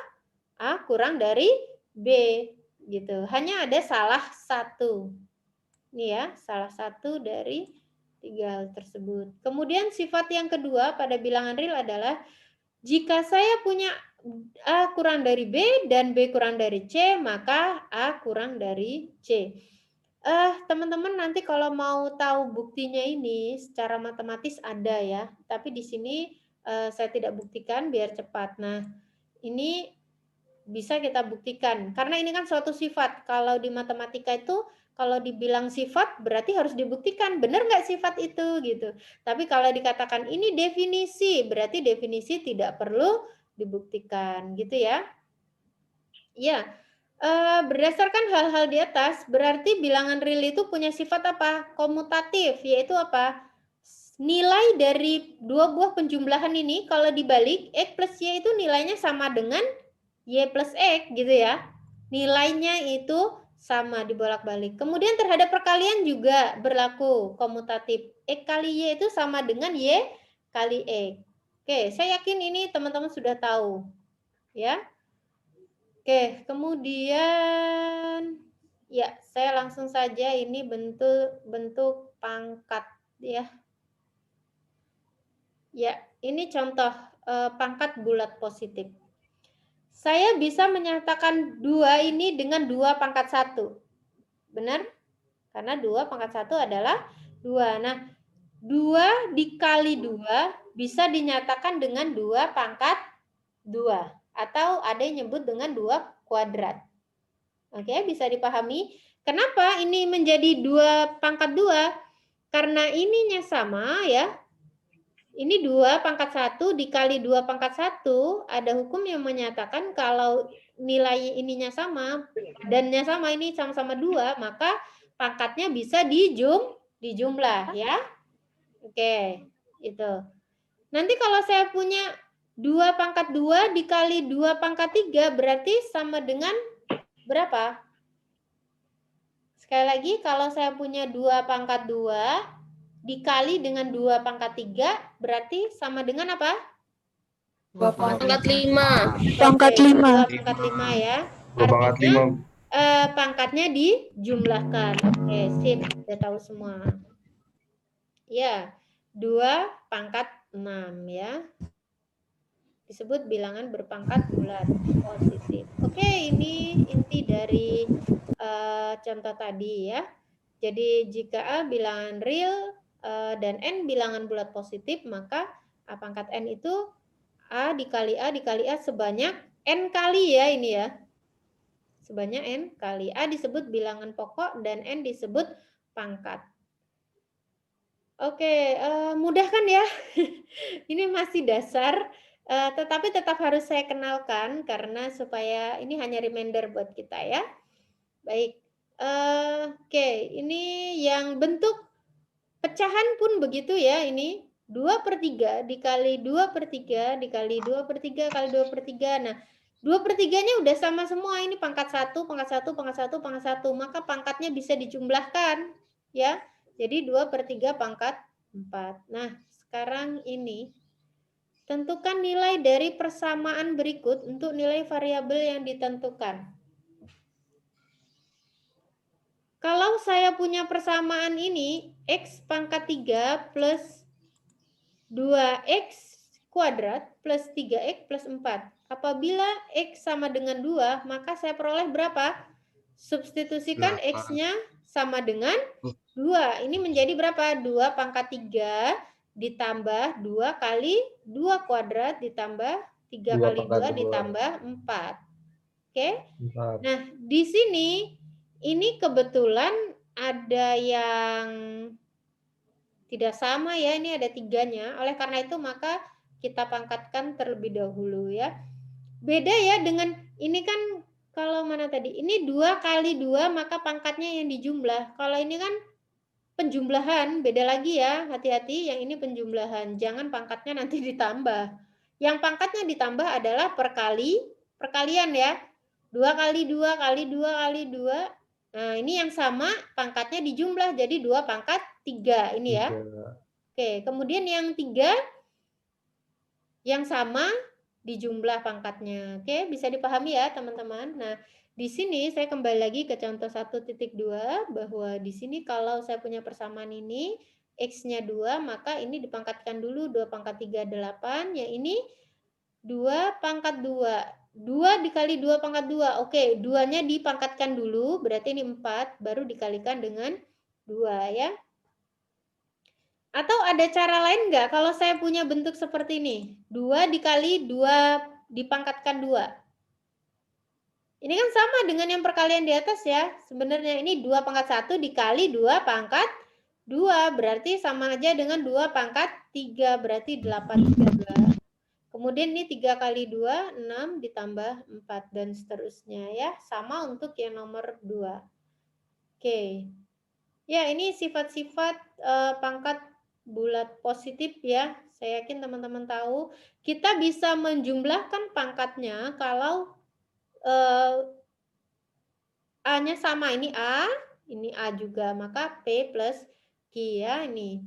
A kurang dari B gitu. Hanya ada salah satu. Ini ya, salah satu dari tiga hal tersebut. Kemudian sifat yang kedua pada bilangan real adalah jika saya punya A kurang dari B dan B kurang dari C, maka A kurang dari C. Teman-teman nanti kalau mau tahu buktinya ini secara matematis ada ya, tapi di sini saya tidak buktikan biar cepat. Nah, ini bisa kita buktikan karena ini kan suatu sifat. Kalau di matematika itu kalau dibilang sifat berarti harus dibuktikan benar nggak sifat itu gitu. Tapi kalau dikatakan ini definisi berarti definisi tidak perlu dibuktikan gitu ya. Ya, Berdasarkan hal-hal di atas, berarti bilangan real itu punya sifat apa? Komutatif, yaitu apa? Nilai dari dua buah penjumlahan ini kalau dibalik, X plus Y itu nilainya sama dengan Y plus X gitu ya. Nilainya itu sama dibolak-balik. Kemudian terhadap perkalian juga berlaku komutatif. X kali Y itu sama dengan Y kali X. Oke, saya yakin ini teman-teman sudah tahu. Ya. Oke, kemudian ya, saya langsung saja ini bentuk pangkat ya. Ya, ini contoh pangkat bulat positif. Saya bisa menyatakan 2 ini dengan 2 pangkat 1. Benar? Karena 2 pangkat 1 adalah 2. Nah, 2 dikali 2 bisa dinyatakan dengan 2 pangkat 2. Atau ada yang nyebut dengan 2 kuadrat. Oke, bisa dipahami. Kenapa ini menjadi 2 pangkat 2? Karena ininya sama ya. Ini 2 pangkat 1 dikali 2 pangkat 1. Ada hukum yang menyatakan kalau nilai ininya sama, dannya sama, ini sama-sama 2, maka pangkatnya bisa dijumlah ya. Oke, itu. Nanti kalau saya punya 2 pangkat 2 dikali 2 pangkat 3 berarti sama dengan berapa? Sekali lagi, kalau saya punya 2 pangkat 2 dikali dengan 2 pangkat 3 berarti sama dengan apa? 2 pangkat 5. Pangkat 5. 2 pangkat 5 ya. 2 pangkat 5. Pangkatnya dijumlahkan. Oke, sip. Udah tahu semua. Ya, 2 pangkat 6 ya. Disebut bilangan berpangkat bulat positif. Oke, ini inti dari contoh tadi ya. Jadi jika A bilangan real dan N bilangan bulat positif, maka A pangkat N itu A dikali A sebanyak N kali ya ini ya. Sebanyak N kali. A disebut bilangan pokok dan N disebut pangkat. Oke, mudah kan ya? Ini masih dasar. Tetapi tetap harus saya kenalkan karena supaya ini hanya reminder buat kita ya. Baik. Oke, ini yang bentuk pecahan pun begitu ya ini. 2/3 dikali 2/3 dikali 2/3 kali 2/3. Nah, 2/3-nya udah sama semua. Ini pangkat 1, pangkat 1, pangkat 1, pangkat 1. Maka pangkatnya bisa dijumlahkan ya. Jadi 2/3 pangkat 4. Nah, sekarang ini tentukan nilai dari persamaan berikut untuk nilai variabel yang ditentukan. Kalau saya punya persamaan ini, X pangkat 3 plus 2X kuadrat plus 3X plus 4. Apabila X sama dengan 2, maka saya peroleh berapa? Substitusikan X-nya sama dengan 2. Ini menjadi berapa? 2 pangkat 3 ditambah 2 kali 2 kuadrat ditambah 3 kali 2 ditambah 4. Oke? Nah, di sini ini kebetulan ada yang tidak sama ya, ini ada 3-nya. Oleh karena itu maka kita pangkatkan terlebih dahulu ya. Beda ya dengan ini kan kalau mana tadi? Ini 2 kali 2 maka pangkatnya yang dijumlah. Kalau ini kan penjumlahan, beda lagi ya, hati-hati yang ini penjumlahan. Jangan pangkatnya nanti ditambah. Yang pangkatnya ditambah adalah perkalian ya. 2 kali 2 kali 2 kali 2. Nah, ini yang sama pangkatnya dijumlah jadi 2 pangkat 3 ini ya. Oke, kemudian yang 3 yang sama dijumlah pangkatnya. Oke, bisa dipahami ya teman-teman. Nah, di sini saya kembali lagi ke contoh 1.2 bahwa di sini kalau saya punya persamaan ini X-nya 2, maka ini dipangkatkan dulu 2 pangkat 3 8, yang ini 2 pangkat 2. 2 dikali 2 pangkat 2. Oke, 2-nya dipangkatkan dulu, berarti ini 4, baru dikalikan dengan 2 ya. Atau ada cara lain nggak kalau saya punya bentuk seperti ini? 2 dikali 2 dipangkatkan 2. Ini kan sama dengan yang perkalian di atas ya. Sebenarnya ini 2 pangkat 1 dikali 2 pangkat 2. Berarti sama aja dengan 2 pangkat 3. Berarti 8 13. Kemudian ini 3 kali 2, 6 ditambah 4 dan seterusnya ya. Sama untuk yang nomor 2. Oke. Ya, ini sifat-sifat pangkat bulat positif ya. Saya yakin teman-teman tahu. Kita bisa menjumlahkan pangkatnya kalau A-nya sama. Ini A juga. Maka P plus Q ya ini.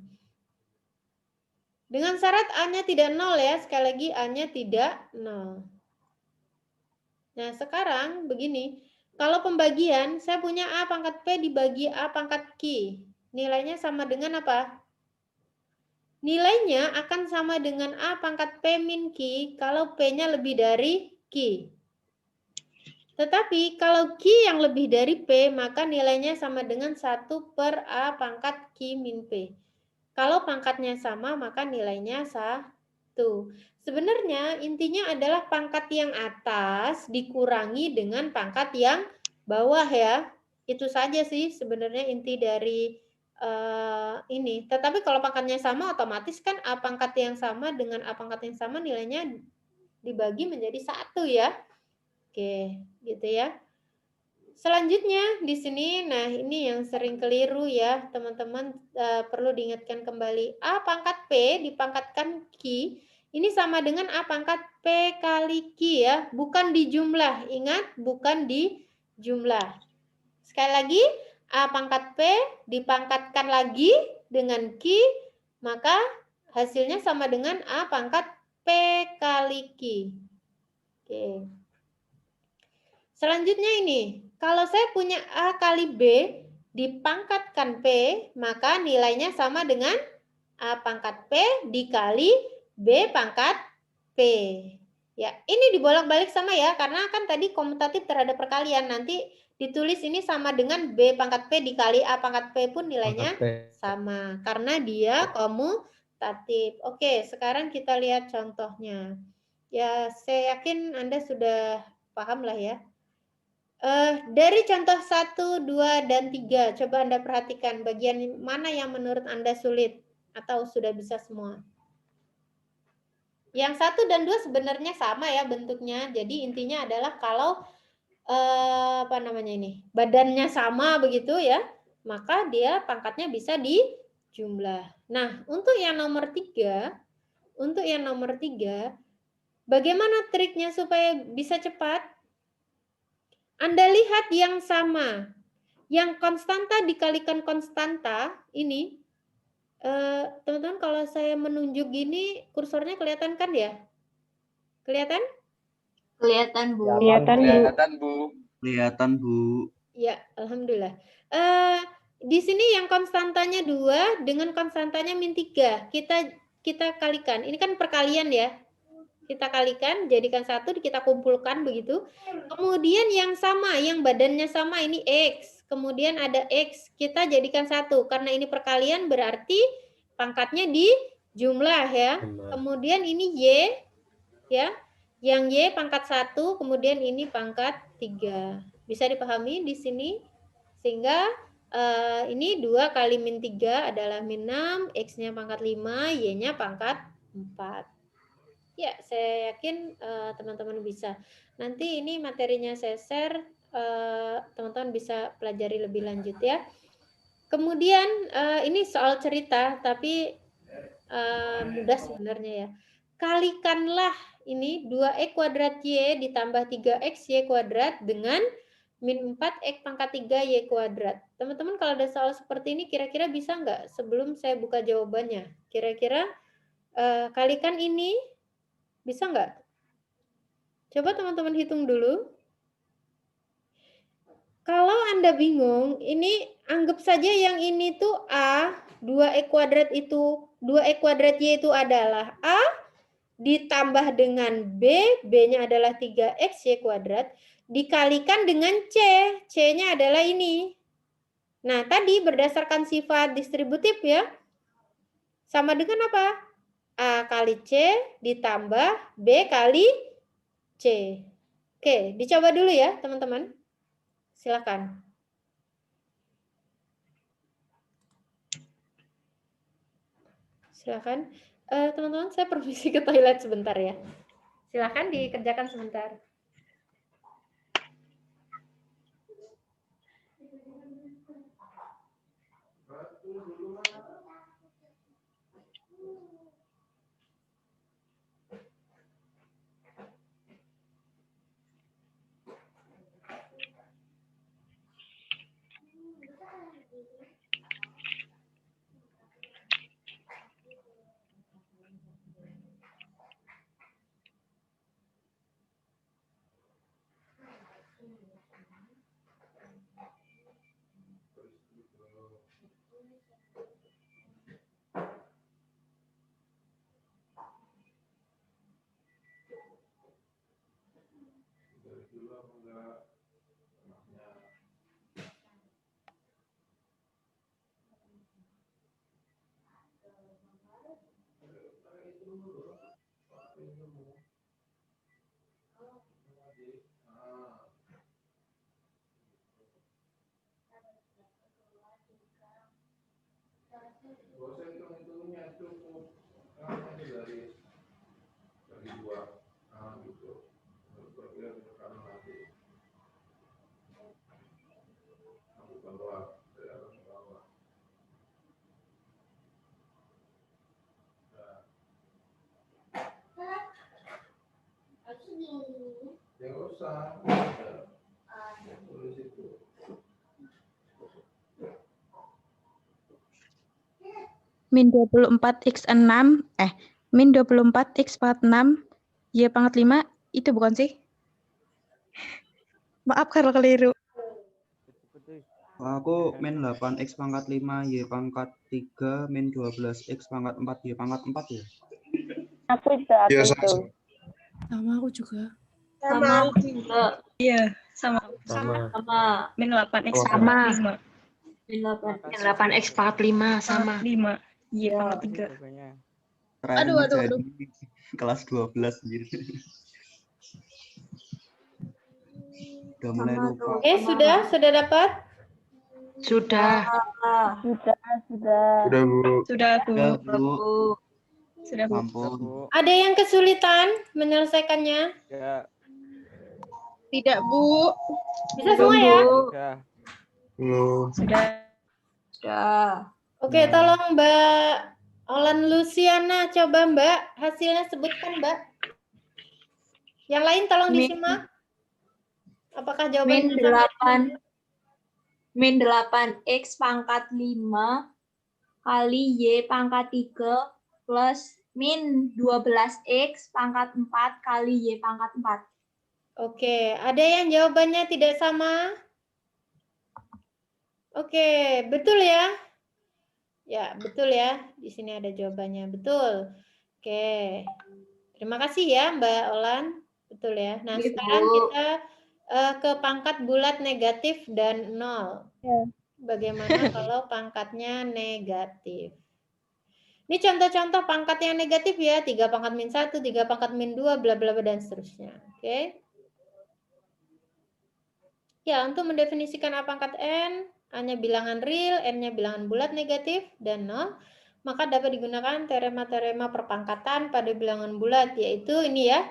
Dengan syarat A-nya tidak 0 ya. Sekali lagi A-nya tidak 0. Nah, sekarang begini. Kalau pembagian, saya punya A pangkat P dibagi A pangkat Q. Nilainya sama dengan apa? Nilainya akan sama dengan A pangkat P min Q kalau P-nya lebih dari Q. Tetapi kalau Q yang lebih dari P, maka nilainya sama dengan 1 per A pangkat Q min P. Kalau pangkatnya sama, maka nilainya 1. Sebenarnya intinya adalah pangkat yang atas dikurangi dengan pangkat yang bawah ya. Itu saja sih sebenarnya inti dari ini. Tetapi kalau pangkatnya sama, otomatis kan A pangkat yang sama dengan A pangkat yang sama nilainya dibagi menjadi 1 ya. Oke, gitu ya. Selanjutnya di sini, nah ini yang sering keliru ya teman-teman, perlu diingatkan kembali. A pangkat P dipangkatkan Q, ini sama dengan A pangkat P kali Q ya, bukan di jumlah. Ingat, bukan di jumlah. Sekali lagi, A pangkat P dipangkatkan lagi dengan Q, maka hasilnya sama dengan A pangkat P kali Q. Oke. Selanjutnya ini, kalau saya punya A kali B dipangkatkan P, maka nilainya sama dengan A pangkat P dikali B pangkat P. Ya, ini dibolak-balik sama ya, karena kan tadi komutatif terhadap perkalian. Nanti ditulis ini sama dengan B pangkat P dikali A pangkat P pun nilainya sama, karena dia komutatif. Oke, sekarang kita lihat contohnya. Ya, saya yakin Anda sudah paham lah ya. Dari contoh 1, 2, dan 3, coba Anda perhatikan bagian mana yang menurut Anda sulit atau sudah bisa semua. Yang 1 dan 2 sebenarnya sama ya bentuknya. Jadi intinya adalah kalau badannya sama begitu ya, maka dia pangkatnya bisa dijumlah. Nah, untuk yang nomor 3, bagaimana triknya supaya bisa cepat? Anda lihat yang sama, yang konstanta dikalikan konstanta ini, teman-teman kalau saya menunjuk gini, kursornya kelihatan kan ya? Kelihatan? Kelihatan, Bu. Kelihatan, Bu. Kelihatan, Bu. Ya, alhamdulillah. Di sini yang konstantanya 2 dengan konstantanya min 3. Kita kalikan. Ini kan perkalian ya. Kita kalikan, jadikan 1, kita kumpulkan begitu. Kemudian yang sama, yang badannya sama, ini X. Kemudian ada X, kita jadikan 1. Karena ini perkalian berarti pangkatnya dijumlah ya. Kemudian ini Y, ya. Yang Y pangkat 1, kemudian ini pangkat 3. Bisa dipahami di sini? Sehingga ini 2 kali min 3 adalah min 6, X-nya pangkat 5, Y-nya pangkat 4. Ya, saya yakin teman-teman bisa. Nanti ini materinya saya share, teman-teman bisa pelajari lebih lanjut ya. Kemudian ini soal cerita, tapi mudah sebenarnya ya. Kalikanlah ini 2x kuadrat y ditambah 3x y kuadrat dengan min 4x pangkat 3 y kuadrat. Teman-teman kalau ada soal seperti ini kira-kira bisa nggak sebelum saya buka jawabannya? Kira-kira kalikan ini bisa nggak? Coba teman-teman hitung dulu. Kalau Anda bingung, ini anggap saja yang ini tuh A, 2x kuadrat itu, 2x kuadrat Y itu adalah A, ditambah dengan B, B-nya adalah 3x Y kuadrat, dikalikan dengan C, C-nya adalah ini. Nah, tadi berdasarkan sifat distributif ya, sama dengan apa? A kali C ditambah B kali C. Oke, dicoba dulu ya teman-teman. Silakan. Silakan. Teman-teman, saya permisi ke toilet sebentar ya. Silakan dikerjakan sebentar. Min 24x6, min 24x pangkat 6, Y pangkat 5, itu bukan sih? Maaf kalau keliru. Aku min 8x pangkat 5, Y pangkat 3, min 12x pangkat 4, Y pangkat 4 ya? Aku juga Iya, itu. Sama aku juga. Sama juga. Iya, sama. Sama. Min 8x Sama. pangkat 5. Min 8. Yang 8x pangkat 5 sama. 5, Y pangkat 3. Keren ngerjain kelas 12 anjir. Udah mulai Sama lupa. tuh. Sudah dapat? Sudah. Sudah. Udah, Bu. Sudah, Bu. Udah, Bu. Sudah, Bu. Ampun. Ada yang kesulitan menyelesaikannya? Ya. Tidak, Bu. Bisa semua ya? Sudah. Belum. Sudah. Sudah. Oke, tolong Mbak Olan Luciana, coba Mbak, hasilnya sebutkan Mbak. Yang lain tolong disimak. Apakah jawaban Min 8x pangkat 5 kali Y pangkat 3 plus min 12x pangkat 4 kali Y pangkat 4. Oke, ada yang jawabannya tidak sama? Oke, betul ya? Ya, betul ya. Di sini ada jawabannya. Betul. Oke. Terima kasih ya, Mbak Olan. Betul ya. Nah, Iya, sekarang Bu. kita ke pangkat bulat negatif dan 0. Ya. Bagaimana kalau pangkatnya negatif? Ini contoh-contoh pangkat yang negatif ya. 3 pangkat min 1, 3 pangkat min 2, bla bla bla dan seterusnya. Oke. Ya, untuk mendefinisikan A pangkat N, A-nya bilangan real, N-nya bilangan bulat negatif, dan 0, maka dapat digunakan teorema-teorema perpangkatan pada bilangan bulat, yaitu ini ya.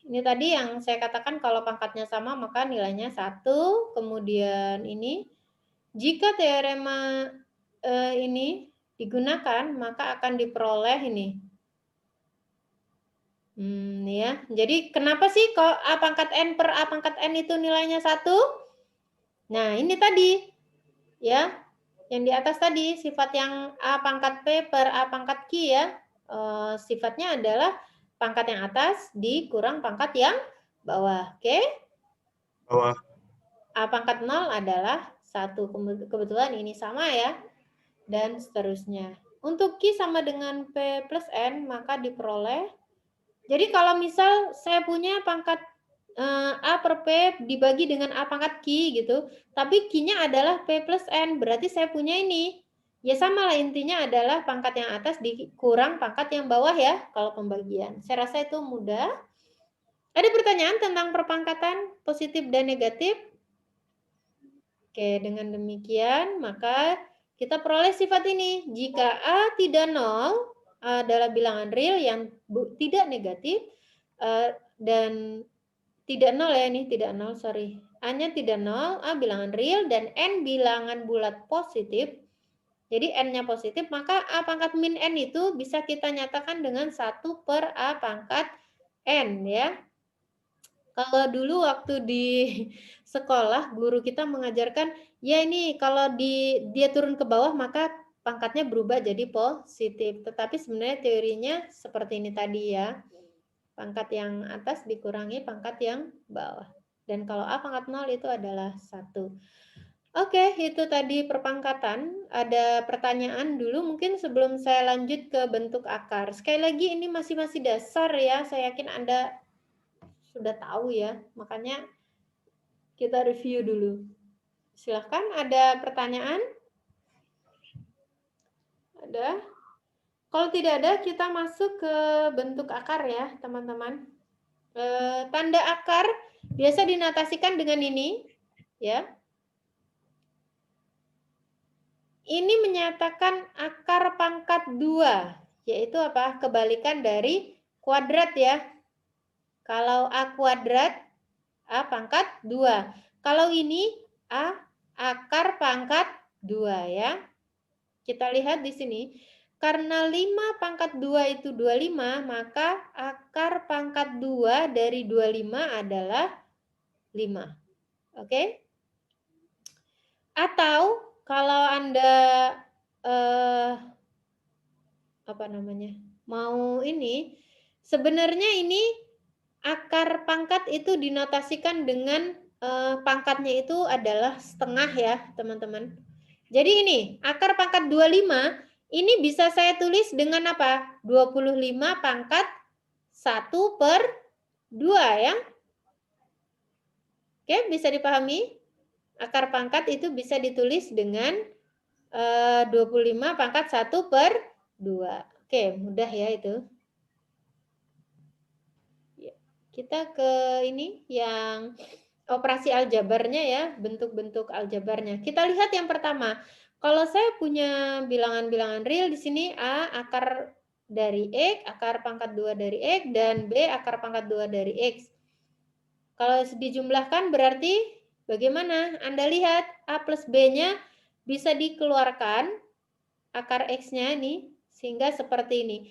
Ini tadi yang saya katakan kalau pangkatnya sama, maka nilainya 1. Kemudian ini, jika teorema ini digunakan, maka akan diperoleh ini. Ya. Jadi kenapa sih kok A pangkat N per A pangkat N itu nilainya 1? Nah, ini tadi. Ya. Yang di atas tadi, sifat yang A pangkat P per A pangkat Q ya. Sifatnya adalah pangkat yang atas dikurang pangkat yang bawah. Oke? Bawah. A pangkat 0 adalah 1. Kebetulan ini sama ya. Dan seterusnya. Untuk Q sama dengan P plus N, maka diperoleh. Jadi kalau misal saya punya pangkat A per P dibagi dengan A pangkat Q gitu, tapi Q-nya adalah P plus N, berarti saya punya ini. Ya sama lah, intinya adalah pangkat yang atas dikurang pangkat yang bawah ya, kalau pembagian. Saya rasa itu mudah. Ada pertanyaan tentang perpangkatan positif dan negatif? Oke, dengan demikian maka kita peroleh sifat ini. Jika A tidak 0, adalah bilangan real yang tidak negatif dan tidak nol ya, ini tidak nol, sorry. A-nya tidak nol, A bilangan real, dan N bilangan bulat positif. Jadi N-nya positif, maka A pangkat min N itu bisa kita nyatakan dengan 1 per A pangkat N ya. Kalau dulu waktu di sekolah, guru kita mengajarkan, ya ini kalau dia turun ke bawah, maka pangkatnya berubah jadi positif. Tetapi sebenarnya teorinya seperti ini tadi ya. Pangkat yang atas dikurangi pangkat yang bawah. Dan kalau A pangkat 0 itu adalah 1. Oke, itu tadi perpangkatan. Ada pertanyaan dulu mungkin sebelum saya lanjut ke bentuk akar. Sekali lagi ini masih dasar ya. Saya yakin Anda sudah tahu ya. Makanya kita review dulu. Silahkan, ada pertanyaan? Ada? Kalau tidak ada, kita masuk ke bentuk akar ya, teman-teman. Tanda akar biasa dinotasikan dengan ini, ya. Ini menyatakan akar pangkat 2, yaitu apa? Kebalikan dari kuadrat ya. Kalau A kuadrat, A pangkat 2. Kalau ini A akar pangkat 2 ya. Kita lihat di sini. Karena 5 pangkat 2 itu 25, maka akar pangkat 2 dari 25 adalah 5. Oke? Atau kalau Anda mau ini, sebenarnya ini akar pangkat itu dinotasikan dengan pangkatnya itu adalah setengah ya, teman-teman. Jadi ini, akar pangkat 25 ini bisa saya tulis dengan apa? 25 pangkat 1 per 2 ya. Oke, bisa dipahami? Akar pangkat itu bisa ditulis dengan 25 pangkat 1 per 2. Oke, mudah ya itu. Kita ke ini yang operasi aljabarnya ya, bentuk-bentuk aljabarnya. Kita lihat yang pertama. Kalau saya punya bilangan-bilangan real di sini A akar dari X, akar pangkat 2 dari X, dan B akar pangkat 2 dari X. Kalau dijumlahkan berarti bagaimana? Anda lihat A plus B-nya bisa dikeluarkan, akar X-nya ini, sehingga seperti ini.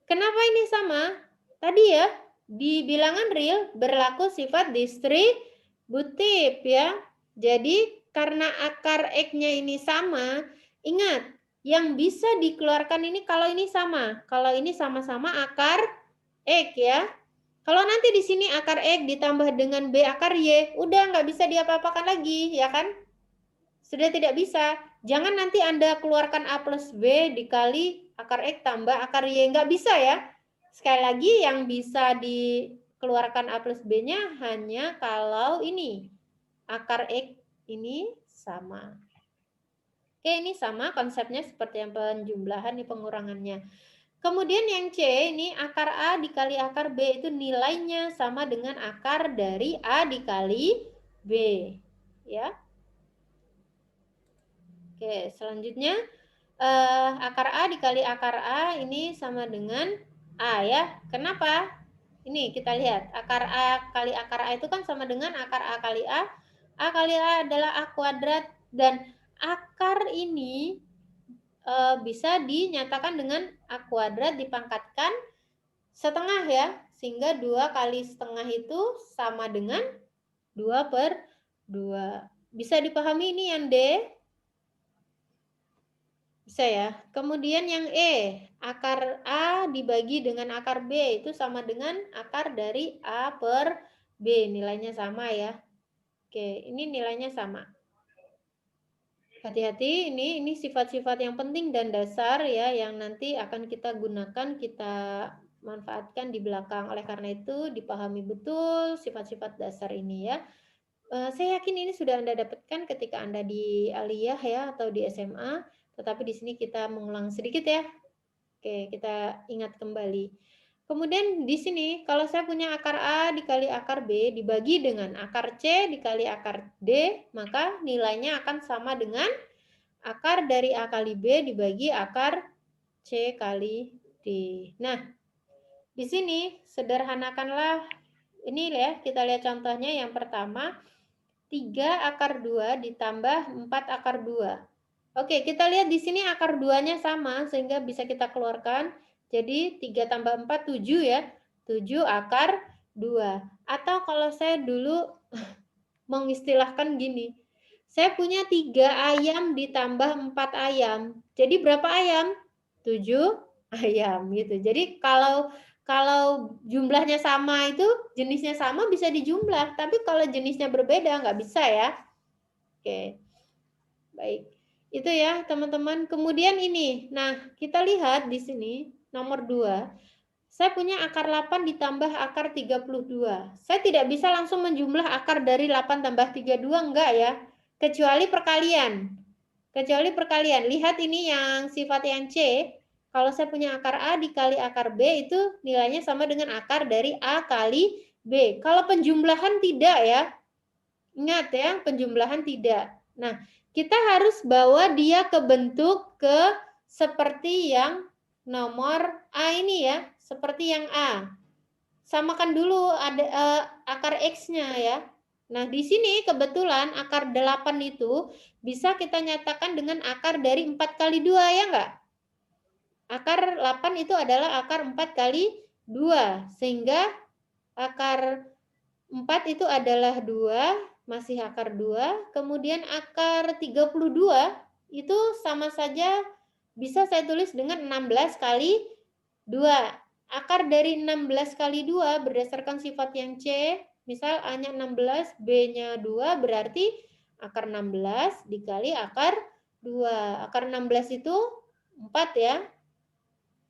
Kenapa ini sama? Tadi ya, di bilangan real berlaku sifat distributif ya. Jadi karena akar X-nya ini sama, ingat, yang bisa dikeluarkan ini kalau ini sama. Kalau ini sama-sama akar X ya. Kalau nanti di sini akar X ditambah dengan B akar Y, udah nggak bisa diapa-apakan lagi, ya kan? Sudah tidak bisa. Jangan nanti Anda keluarkan A plus B dikali akar X tambah akar Y. Nggak bisa ya. Sekali lagi yang bisa dikeluarkan A plus B-nya hanya kalau ini. Akar X ini sama. Oke, ini sama konsepnya seperti yang penjumlahan di pengurangannya. Kemudian yang C ini akar A dikali akar B itu nilainya sama dengan akar dari A dikali B. Ya. Oke, selanjutnya akar A dikali akar A ini sama dengan A ya. Kenapa? Ini kita lihat. Akar A kali akar A itu kan sama dengan akar A kali A. A kali A adalah A kuadrat. Dan akar ini bisa dinyatakan dengan A kuadrat dipangkatkan setengah ya. Sehingga 2 kali setengah itu sama dengan 2 per 2. Bisa dipahami ini yang D? Bisa ya. Kemudian yang E, akar A dibagi dengan akar B itu sama dengan akar dari A per B. Nilainya sama ya. Oke, ini nilainya sama. Hati-hati, ini sifat-sifat yang penting dan dasar ya yang nanti akan kita gunakan, kita manfaatkan di belakang. Oleh karena itu dipahami betul sifat-sifat dasar ini ya. Saya yakin ini sudah Anda dapatkan ketika Anda di aliyah ya atau di SMA, tetapi di sini kita mengulang sedikit ya. Oke, kita ingat kembali. Kemudian di sini kalau saya punya akar A dikali akar B dibagi dengan akar C dikali akar D, maka nilainya akan sama dengan akar dari A kali B dibagi akar C kali D. Nah, di sini sederhanakanlah ini ya, kita lihat contohnya yang pertama, 3 akar 2 ditambah 4 akar 2. Oke, kita lihat di sini akar 2-nya sama, sehingga bisa kita keluarkan. Jadi 3 tambah 4, 7 ya. 7 akar 2. Atau kalau saya dulu mengistilahkan gini, saya punya 3 ayam ditambah 4 ayam. Jadi berapa ayam? 7 ayam gitu. Jadi kalau jumlahnya sama itu, jenisnya sama bisa dijumlah. Tapi kalau jenisnya berbeda, nggak bisa ya. Oke, baik. Itu ya teman-teman. Kemudian ini, nah kita lihat di sini, nomor 2. Saya punya akar 8 ditambah akar 32. Saya tidak bisa langsung menjumlah akar dari 8 tambah 32, enggak ya. Kecuali perkalian. Kecuali perkalian. Lihat ini yang sifat yang C. Kalau saya punya akar A dikali akar B, itu nilainya sama dengan akar dari A kali B. Kalau penjumlahan tidak ya. Ingat ya, penjumlahan tidak. Nah, kita harus bawa dia ke bentuk seperti yang nomor A ini ya. Seperti yang A. Samakan dulu ada akar X-nya ya. Nah, di sini kebetulan akar 8 itu bisa kita nyatakan dengan akar dari 4 kali 2 ya enggak? Akar 8 itu adalah akar 4 kali 2. Sehingga akar 4 itu adalah 2, masih akar 2. Kemudian akar 32 itu sama saja bisa saya tulis dengan 16 kali 2. Akar dari 16 kali 2 berdasarkan sifat yang C, misal A-nya 16, B-nya 2, berarti akar 16 dikali akar 2. Akar 16 itu 4 ya.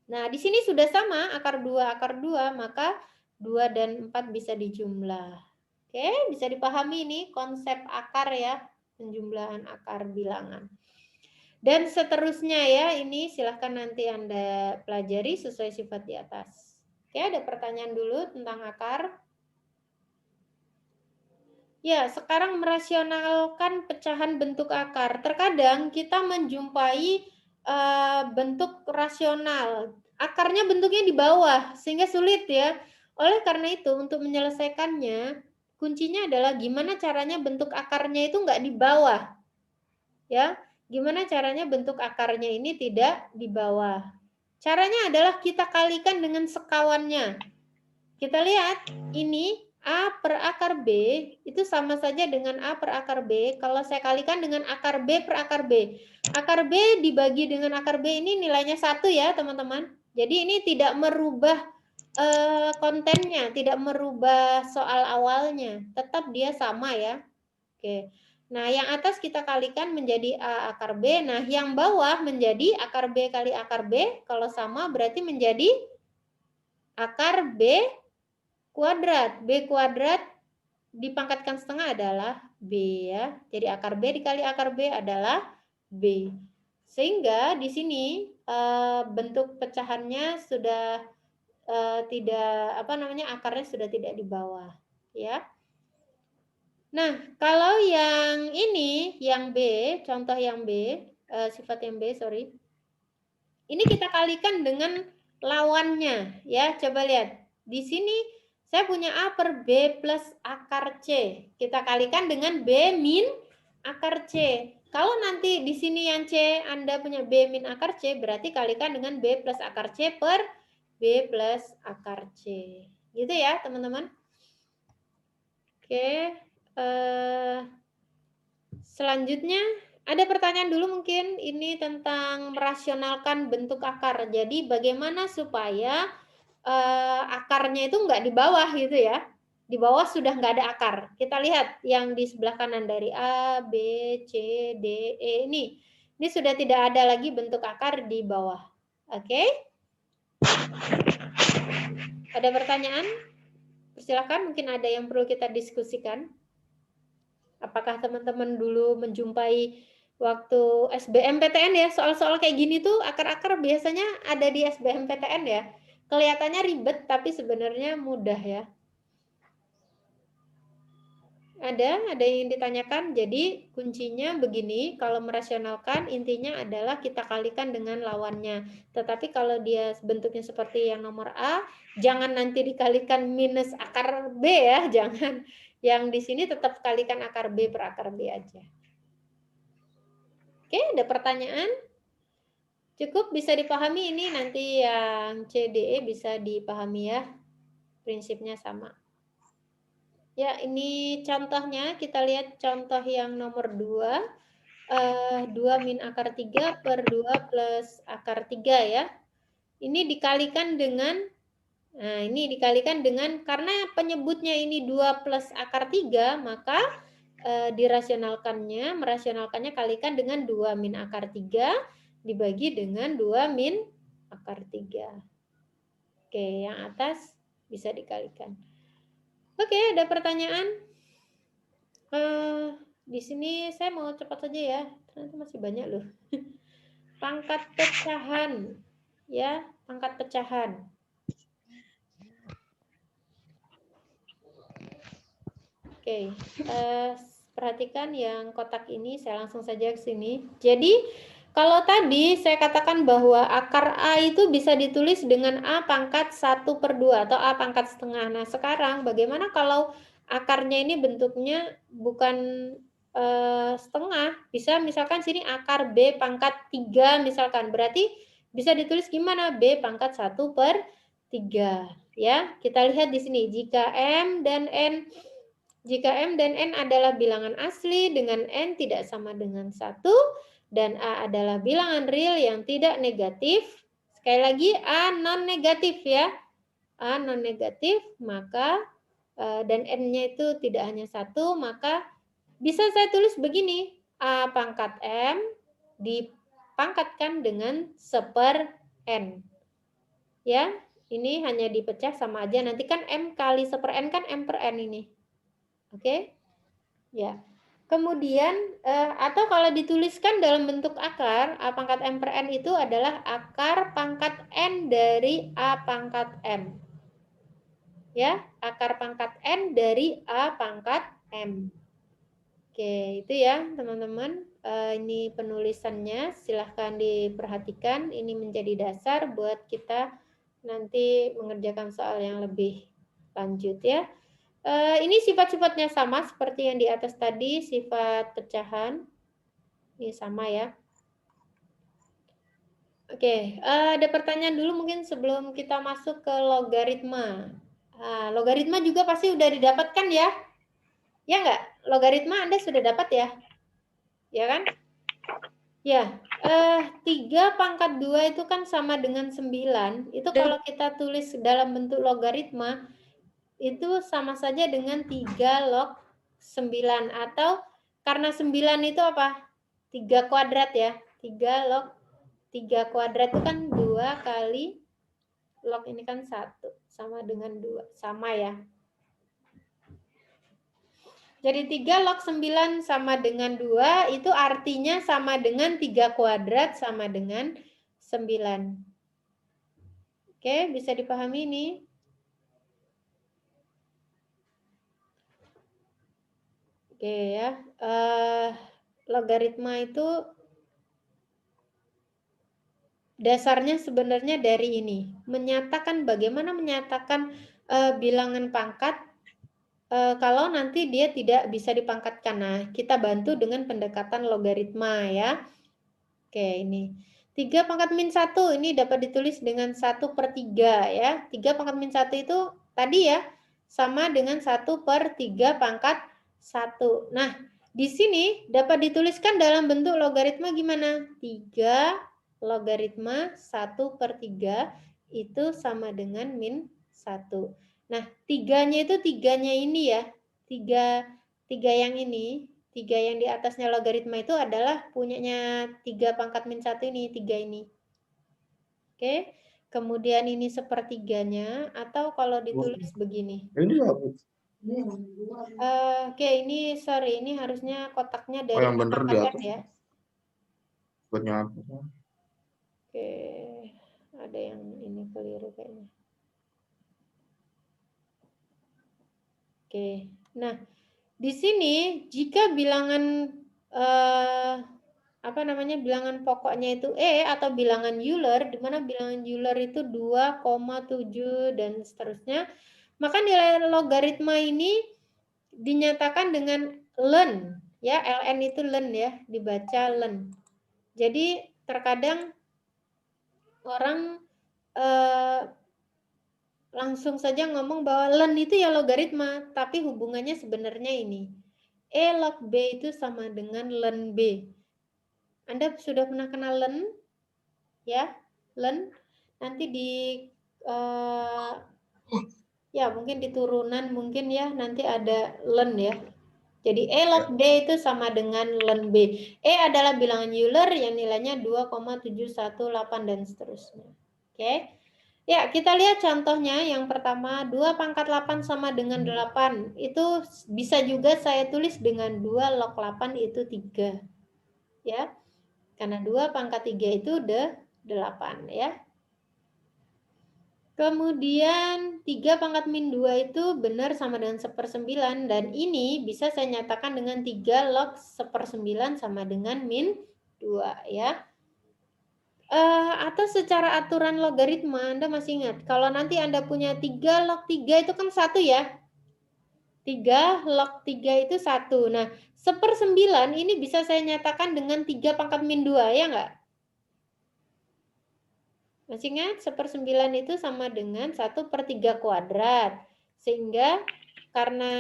Nah, di sini sudah sama akar 2, maka 2 dan 4 bisa dijumlah. Oke, bisa dipahami ini konsep akar ya, penjumlahan akar bilangan. Dan seterusnya ya, ini silahkan nanti Anda pelajari sesuai sifat di atas. Oke, ada pertanyaan dulu tentang akar. Ya, sekarang merasionalkan pecahan bentuk akar. Terkadang kita menjumpai bentuk rasional. Akarnya bentuknya di bawah, sehingga sulit ya. Oleh karena itu, untuk menyelesaikannya, kuncinya adalah gimana caranya bentuk akarnya itu nggak di bawah. Ya, gimana caranya bentuk akarnya ini tidak di bawah. Caranya adalah kita kalikan dengan sekawannya. Kita lihat, ini A per akar B itu sama saja dengan A per akar B. Kalau saya kalikan dengan akar B per akar B. Akar B dibagi dengan akar B ini nilainya 1 ya teman-teman. Jadi ini tidak merubah kontennya, tidak merubah soal awalnya. Tetap dia sama ya. Oke. Nah, yang atas kita kalikan menjadi A akar B. Nah, yang bawah menjadi akar B kali akar B. Kalau sama berarti menjadi akar B kuadrat. B kuadrat dipangkatkan setengah adalah B ya. Jadi akar B dikali akar B adalah B. Sehingga di sini bentuk pecahannya sudah akarnya sudah tidak di bawah ya. Nah, kalau yang ini, yang B, contoh yang B, sifat yang B, sorry. Ini kita kalikan dengan lawannya ya. Coba lihat. Di sini saya punya A per B plus akar C. Kita kalikan dengan B min akar C. Kalau nanti di sini yang C Anda punya B min akar C, berarti kalikan dengan B plus akar C per B plus akar C. Gitu ya, teman-teman. Oke. Selanjutnya ada pertanyaan dulu mungkin ini tentang merasionalkan bentuk akar. Jadi bagaimana supaya akarnya itu nggak di bawah gitu ya. Di bawah sudah nggak ada akar. Kita lihat yang di sebelah kanan dari A, B, C, D, E ini. Ini sudah tidak ada lagi bentuk akar di bawah. Oke? Ada pertanyaan? Silakan, mungkin ada yang perlu kita diskusikan. Apakah teman-teman dulu menjumpai waktu SBMPTN ya, soal-soal kayak gini tuh akar-akar biasanya ada di SBMPTN ya. Kelihatannya ribet tapi sebenarnya mudah ya. Ada yang ditanyakan? Jadi kuncinya begini, kalau merasionalkan intinya adalah kita kalikan dengan lawannya. Tetapi kalau dia bentuknya seperti yang nomor A, jangan nanti dikalikan minus akar B ya, jangan. Yang di sini tetap kalikan akar B per akar B aja. Oke, ada pertanyaan? Cukup bisa dipahami ini, nanti yang CDE bisa dipahami ya. Prinsipnya sama. Ya, ini contohnya, kita lihat contoh yang nomor 2. 2 min akar 3 per 2 plus akar 3 ya. Ini dikalikan dengan, nah ini dikalikan dengan, karena penyebutnya ini 2 plus akar 3, maka merasionalkannya kalikan dengan 2 min akar 3 dibagi dengan 2 min akar 3. Oke, yang atas bisa dikalikan. Oke, ada pertanyaan? Di sini saya mau cepat saja ya, ternyata masih banyak loh. Pangkat pecahan, ya, pangkat pecahan. Oke, perhatikan yang kotak ini, saya langsung saja ke sini. Jadi, kalau tadi saya katakan bahwa akar A itu bisa ditulis dengan A pangkat 1/2 atau A pangkat setengah. Nah, sekarang bagaimana kalau akarnya ini bentuknya bukan setengah? Bisa misalkan sini akar B pangkat 3 misalkan. Berarti bisa ditulis gimana? B pangkat 1/3. Ya, kita lihat di sini. Jika M dan N adalah bilangan asli dengan N tidak sama dengan 1, dan A adalah bilangan real yang tidak negatif. Sekali lagi, A non-negatif ya. A non-negatif, maka dan N-nya itu tidak hanya 1, maka bisa saya tulis begini. A pangkat M dipangkatkan dengan 1/N. Ya, ini hanya dipecah sama aja. Nanti kan M kali 1/N kan M per N ini. Oke? Ya. Kemudian, atau kalau dituliskan dalam bentuk akar, A pangkat M per N itu adalah akar pangkat N dari A pangkat M. Ya, akar pangkat N dari A pangkat M. Oke, itu ya teman-teman. Ini penulisannya, silahkan diperhatikan. Ini menjadi dasar buat kita nanti mengerjakan soal yang lebih lanjut ya. Ini sifat-sifatnya sama seperti yang di atas tadi, sifat pecahan. Ini sama ya. Oke, ada pertanyaan dulu mungkin sebelum kita masuk ke logaritma. Logaritma juga pasti udah didapatkan ya? Ya nggak? Logaritma Anda sudah dapat ya? Ya kan? Ya, 3 pangkat 2 itu kan sama dengan 9. Itu kalau kita tulis dalam bentuk logaritma, itu sama saja dengan 3 log 9. Atau karena 9 itu apa? 3 kuadrat ya. 3 log 3 kuadrat itu kan 2 kali log ini kan 1. Sama dengan 2. Sama ya. Jadi 3 log 9 sama dengan 2, itu artinya sama dengan 3 kuadrat sama dengan 9. Oke, bisa dipahami ini? Oke ya, logaritma itu dasarnya sebenarnya dari ini. Menyatakan bagaimana menyatakan bilangan pangkat kalau nanti dia tidak bisa dipangkatkan. Nah, kita bantu dengan pendekatan logaritma ya. Oke, ini. 3 pangkat min 1 ini dapat ditulis dengan 1/3 ya. 3 pangkat min 1 itu tadi ya, sama dengan 1/3 pangkat 1. Nah, di sini dapat dituliskan dalam bentuk logaritma gimana? 3 logaritma 1/3 itu sama dengan min 1. Nah, 3-nya itu 3-nya ini ya. 3 yang ini. 3 yang di atasnya logaritma itu adalah punyanya 3 pangkat min 1 ini, 3 ini. Oke, kemudian ini 1/3-nya, atau kalau ditulis begini. Oke, ini sorry, ini harusnya kotaknya dari yang bener di atas. ya. Buatnya Oke, ada yang ini keliru kayaknya. Oke, nah di sini jika bilangan bilangan pokoknya itu atau bilangan Euler, di mana bilangan Euler itu 2,7 dan seterusnya, maka nilai logaritma ini dinyatakan dengan ln, ya, ln itu ln ya, dibaca ln. Jadi terkadang orang langsung saja ngomong bahwa ln itu ya logaritma, tapi hubungannya sebenarnya ini. E log B itu sama dengan ln B. Anda sudah pernah kenal ln? Ya, ln. Nanti di ya mungkin di turunan mungkin ya nanti ada ln ya. Jadi E log D itu sama dengan ln B. E adalah bilangan Euler yang nilainya 2,718 dan seterusnya. Oke. Ya, kita lihat contohnya yang pertama 2 pangkat 8 sama dengan 8. Itu bisa juga saya tulis dengan 2 log 8 itu 3. Ya. Karena 2 pangkat 3 itu 8 ya. Kemudian 3 pangkat min 2 itu benar sama dengan 1/9 dan ini bisa saya nyatakan dengan 3 log 1/9 sama dengan min 2 ya. Atau secara aturan logaritma, Anda masih ingat, kalau nanti Anda punya 3 log 3 itu kan 1 ya. 3 log 3 itu 1. Nah, 1/9 ini bisa saya nyatakan dengan 3 pangkat min 2, ya enggak? Masih ingat? 1/9 itu sama dengan 1/3 kuadrat. Sehingga karena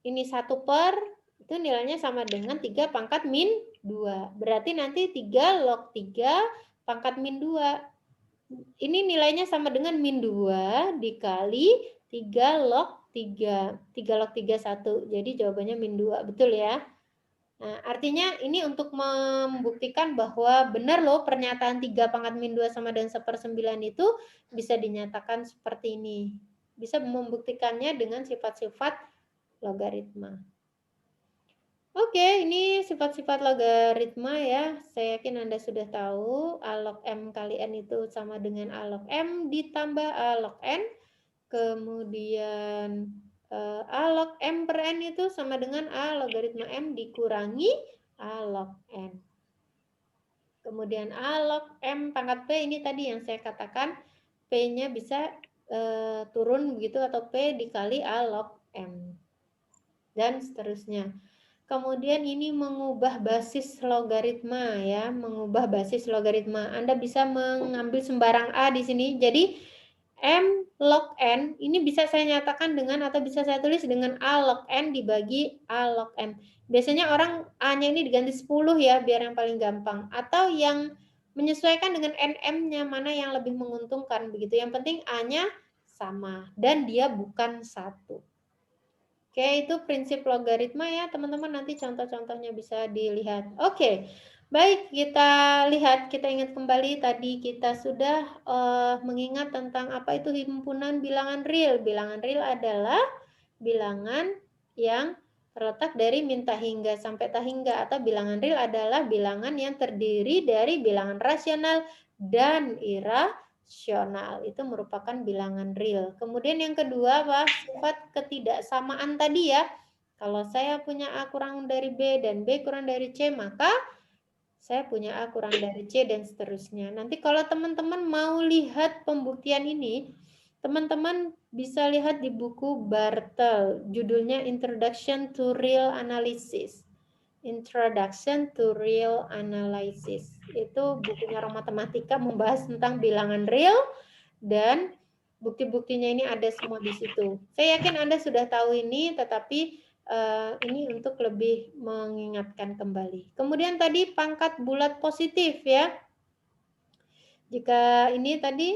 ini 1 per, itu nilainya sama dengan 3 pangkat min 2. Berarti nanti 3 log 3 pangkat min 2. Ini nilainya sama dengan min 2 dikali 3 log 3. 3 log 3, 1. Jadi jawabannya min 2. Betul ya? Nah, artinya ini untuk membuktikan bahwa benar loh pernyataan 3 pangkat min 2 sama dengan 1/9 itu bisa dinyatakan seperti ini. Bisa membuktikannya dengan sifat-sifat logaritma. Oke, ini sifat-sifat logaritma ya. Saya yakin Anda sudah tahu A log M kali N itu sama dengan A log M ditambah A log N. Kemudian A log M per N itu sama dengan A logaritma M dikurangi A log N. Kemudian A log M pangkat P ini tadi yang saya katakan P-nya bisa turun begitu atau P dikali A log M. Dan seterusnya. Kemudian ini mengubah basis logaritma ya, mengubah basis logaritma. Anda bisa mengambil sembarang A di sini. Jadi M log N ini bisa saya nyatakan dengan atau bisa saya tulis dengan A log N dibagi A log M. Biasanya orang A-nya ini diganti 10 ya, biar yang paling gampang. Atau yang menyesuaikan dengan NM-nya mana yang lebih menguntungkan begitu. Yang penting A-nya sama dan dia bukan 1. Oke, itu prinsip logaritma ya, teman-teman. Nanti contoh-contohnya bisa dilihat. Oke, baik, kita lihat, kita ingat kembali tadi kita sudah mengingat tentang apa itu himpunan bilangan real. Bilangan real adalah bilangan yang terletak dari min tak hingga sampai tak hingga, atau bilangan real adalah bilangan yang terdiri dari bilangan rasional dan irasional. Itu merupakan bilangan real. Kemudian yang kedua apa? Sifat ketidaksamaan tadi ya. Kalau saya punya A kurang dari B dan B kurang dari C, maka saya punya A kurang dari C dan seterusnya. Nanti kalau teman-teman mau lihat pembuktian ini, teman-teman bisa lihat di buku Bartel. Judulnya Introduction to Real Analysis. Introduction to Real Analysis. Itu bukunya Roma Matematika membahas tentang bilangan real dan bukti-buktinya ini ada semua di situ. Saya yakin Anda sudah tahu ini, tetapi ini untuk lebih mengingatkan kembali. Kemudian tadi pangkat bulat positif ya. Jika ini tadi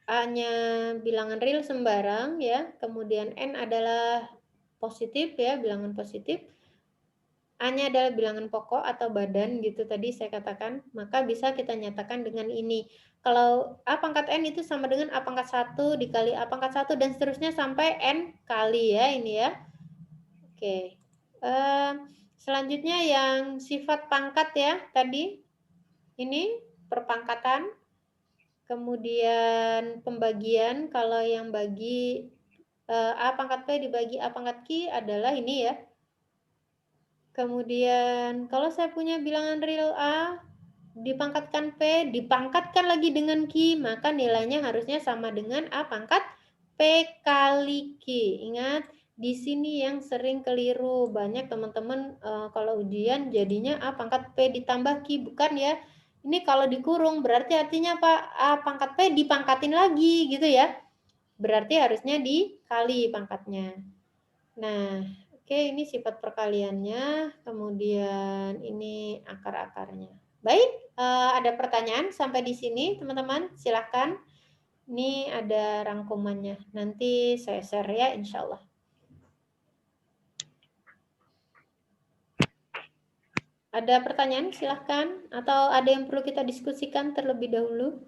A-nya bilangan real sembarang ya, kemudian N adalah positif ya, bilangan positif. A-nya adalah bilangan pokok atau badan gitu tadi saya katakan, maka bisa kita nyatakan dengan ini. Kalau A pangkat N itu sama dengan A pangkat 1 dikali A pangkat 1 dan seterusnya sampai N kali ya ini ya. Oke. Selanjutnya yang sifat pangkat ya tadi. Ini perpangkatan. Kemudian pembagian, kalau yang bagi A pangkat P dibagi A pangkat Q adalah ini ya. Kemudian kalau saya punya bilangan real A, dipangkatkan P, dipangkatkan lagi dengan Q, maka nilainya harusnya sama dengan A pangkat P kali Q. Ingat, di sini yang sering keliru. Banyak teman-teman kalau ujian jadinya A pangkat P ditambah Q, bukan ya. Ini kalau dikurung berarti artinya apa? A pangkat P dipangkatin lagi gitu ya. Berarti harusnya dikali pangkatnya. Nah, oke, ini sifat perkaliannya, kemudian ini akar-akarnya. Baik, ada pertanyaan sampai di sini, teman-teman? Silahkan. Ini ada rangkumannya. Nanti saya share ya, insya Allah. Ada pertanyaan? Silahkan. Atau ada yang perlu kita diskusikan terlebih dahulu?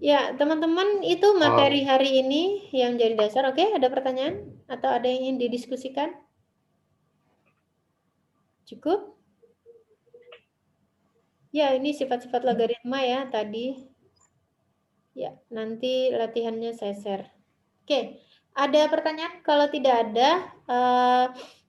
Ya, teman-teman, itu materi hari ini yang jadi dasar. Oke, ada pertanyaan? Atau ada yang ingin didiskusikan? Cukup? Ya, ini sifat-sifat logaritma ya tadi. Ya, nanti latihannya saya share. Oke, ada pertanyaan? Kalau tidak ada,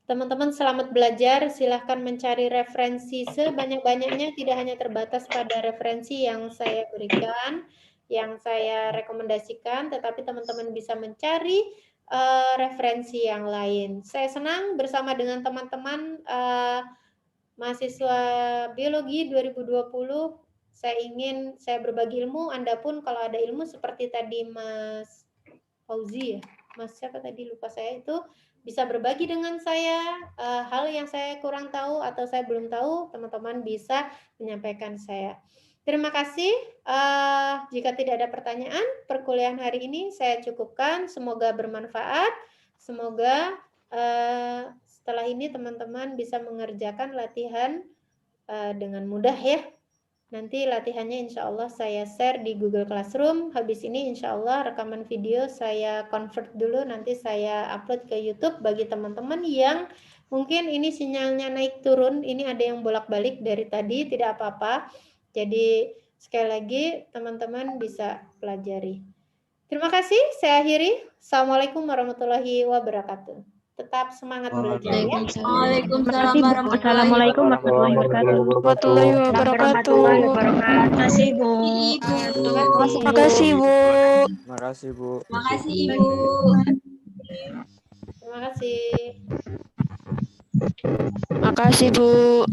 teman-teman selamat belajar. Silahkan mencari referensi sebanyak-banyaknya, tidak hanya terbatas pada referensi yang saya berikan, yang saya rekomendasikan, tetapi teman-teman bisa mencari referensi yang lain. Saya senang bersama dengan teman-teman mahasiswa biologi 2020. Saya berbagi ilmu, Anda pun kalau ada ilmu seperti tadi Mas Fauzi ya, Mas siapa tadi lupa saya, itu bisa berbagi dengan saya hal yang saya kurang tahu atau saya belum tahu, teman-teman bisa menyampaikan saya. Terima kasih. Jika tidak ada pertanyaan, perkuliahan hari ini saya cukupkan. Semoga bermanfaat. Semoga setelah ini teman-teman bisa mengerjakan latihan dengan mudah ya. Nanti latihannya insya Allah saya share di Google Classroom. Habis ini insya Allah rekaman video saya convert dulu, nanti saya upload ke YouTube bagi teman-teman yang mungkin ini sinyalnya naik turun. Ini ada yang bolak-balik dari tadi, tidak apa-apa. Jadi sekali lagi teman-teman bisa pelajari. Terima kasih, saya akhiri. Assalamualaikum warahmatullahi wabarakatuh. Tetap semangat belajar ya. Waalaikumsalam Assalamualaikum warahmatullahi wabarakatuh. Terima kasih, Bu. Terima kasih, Bu. Makasih, Bu. Makasih, Ibu. Terima kasih. Makasih, Bu.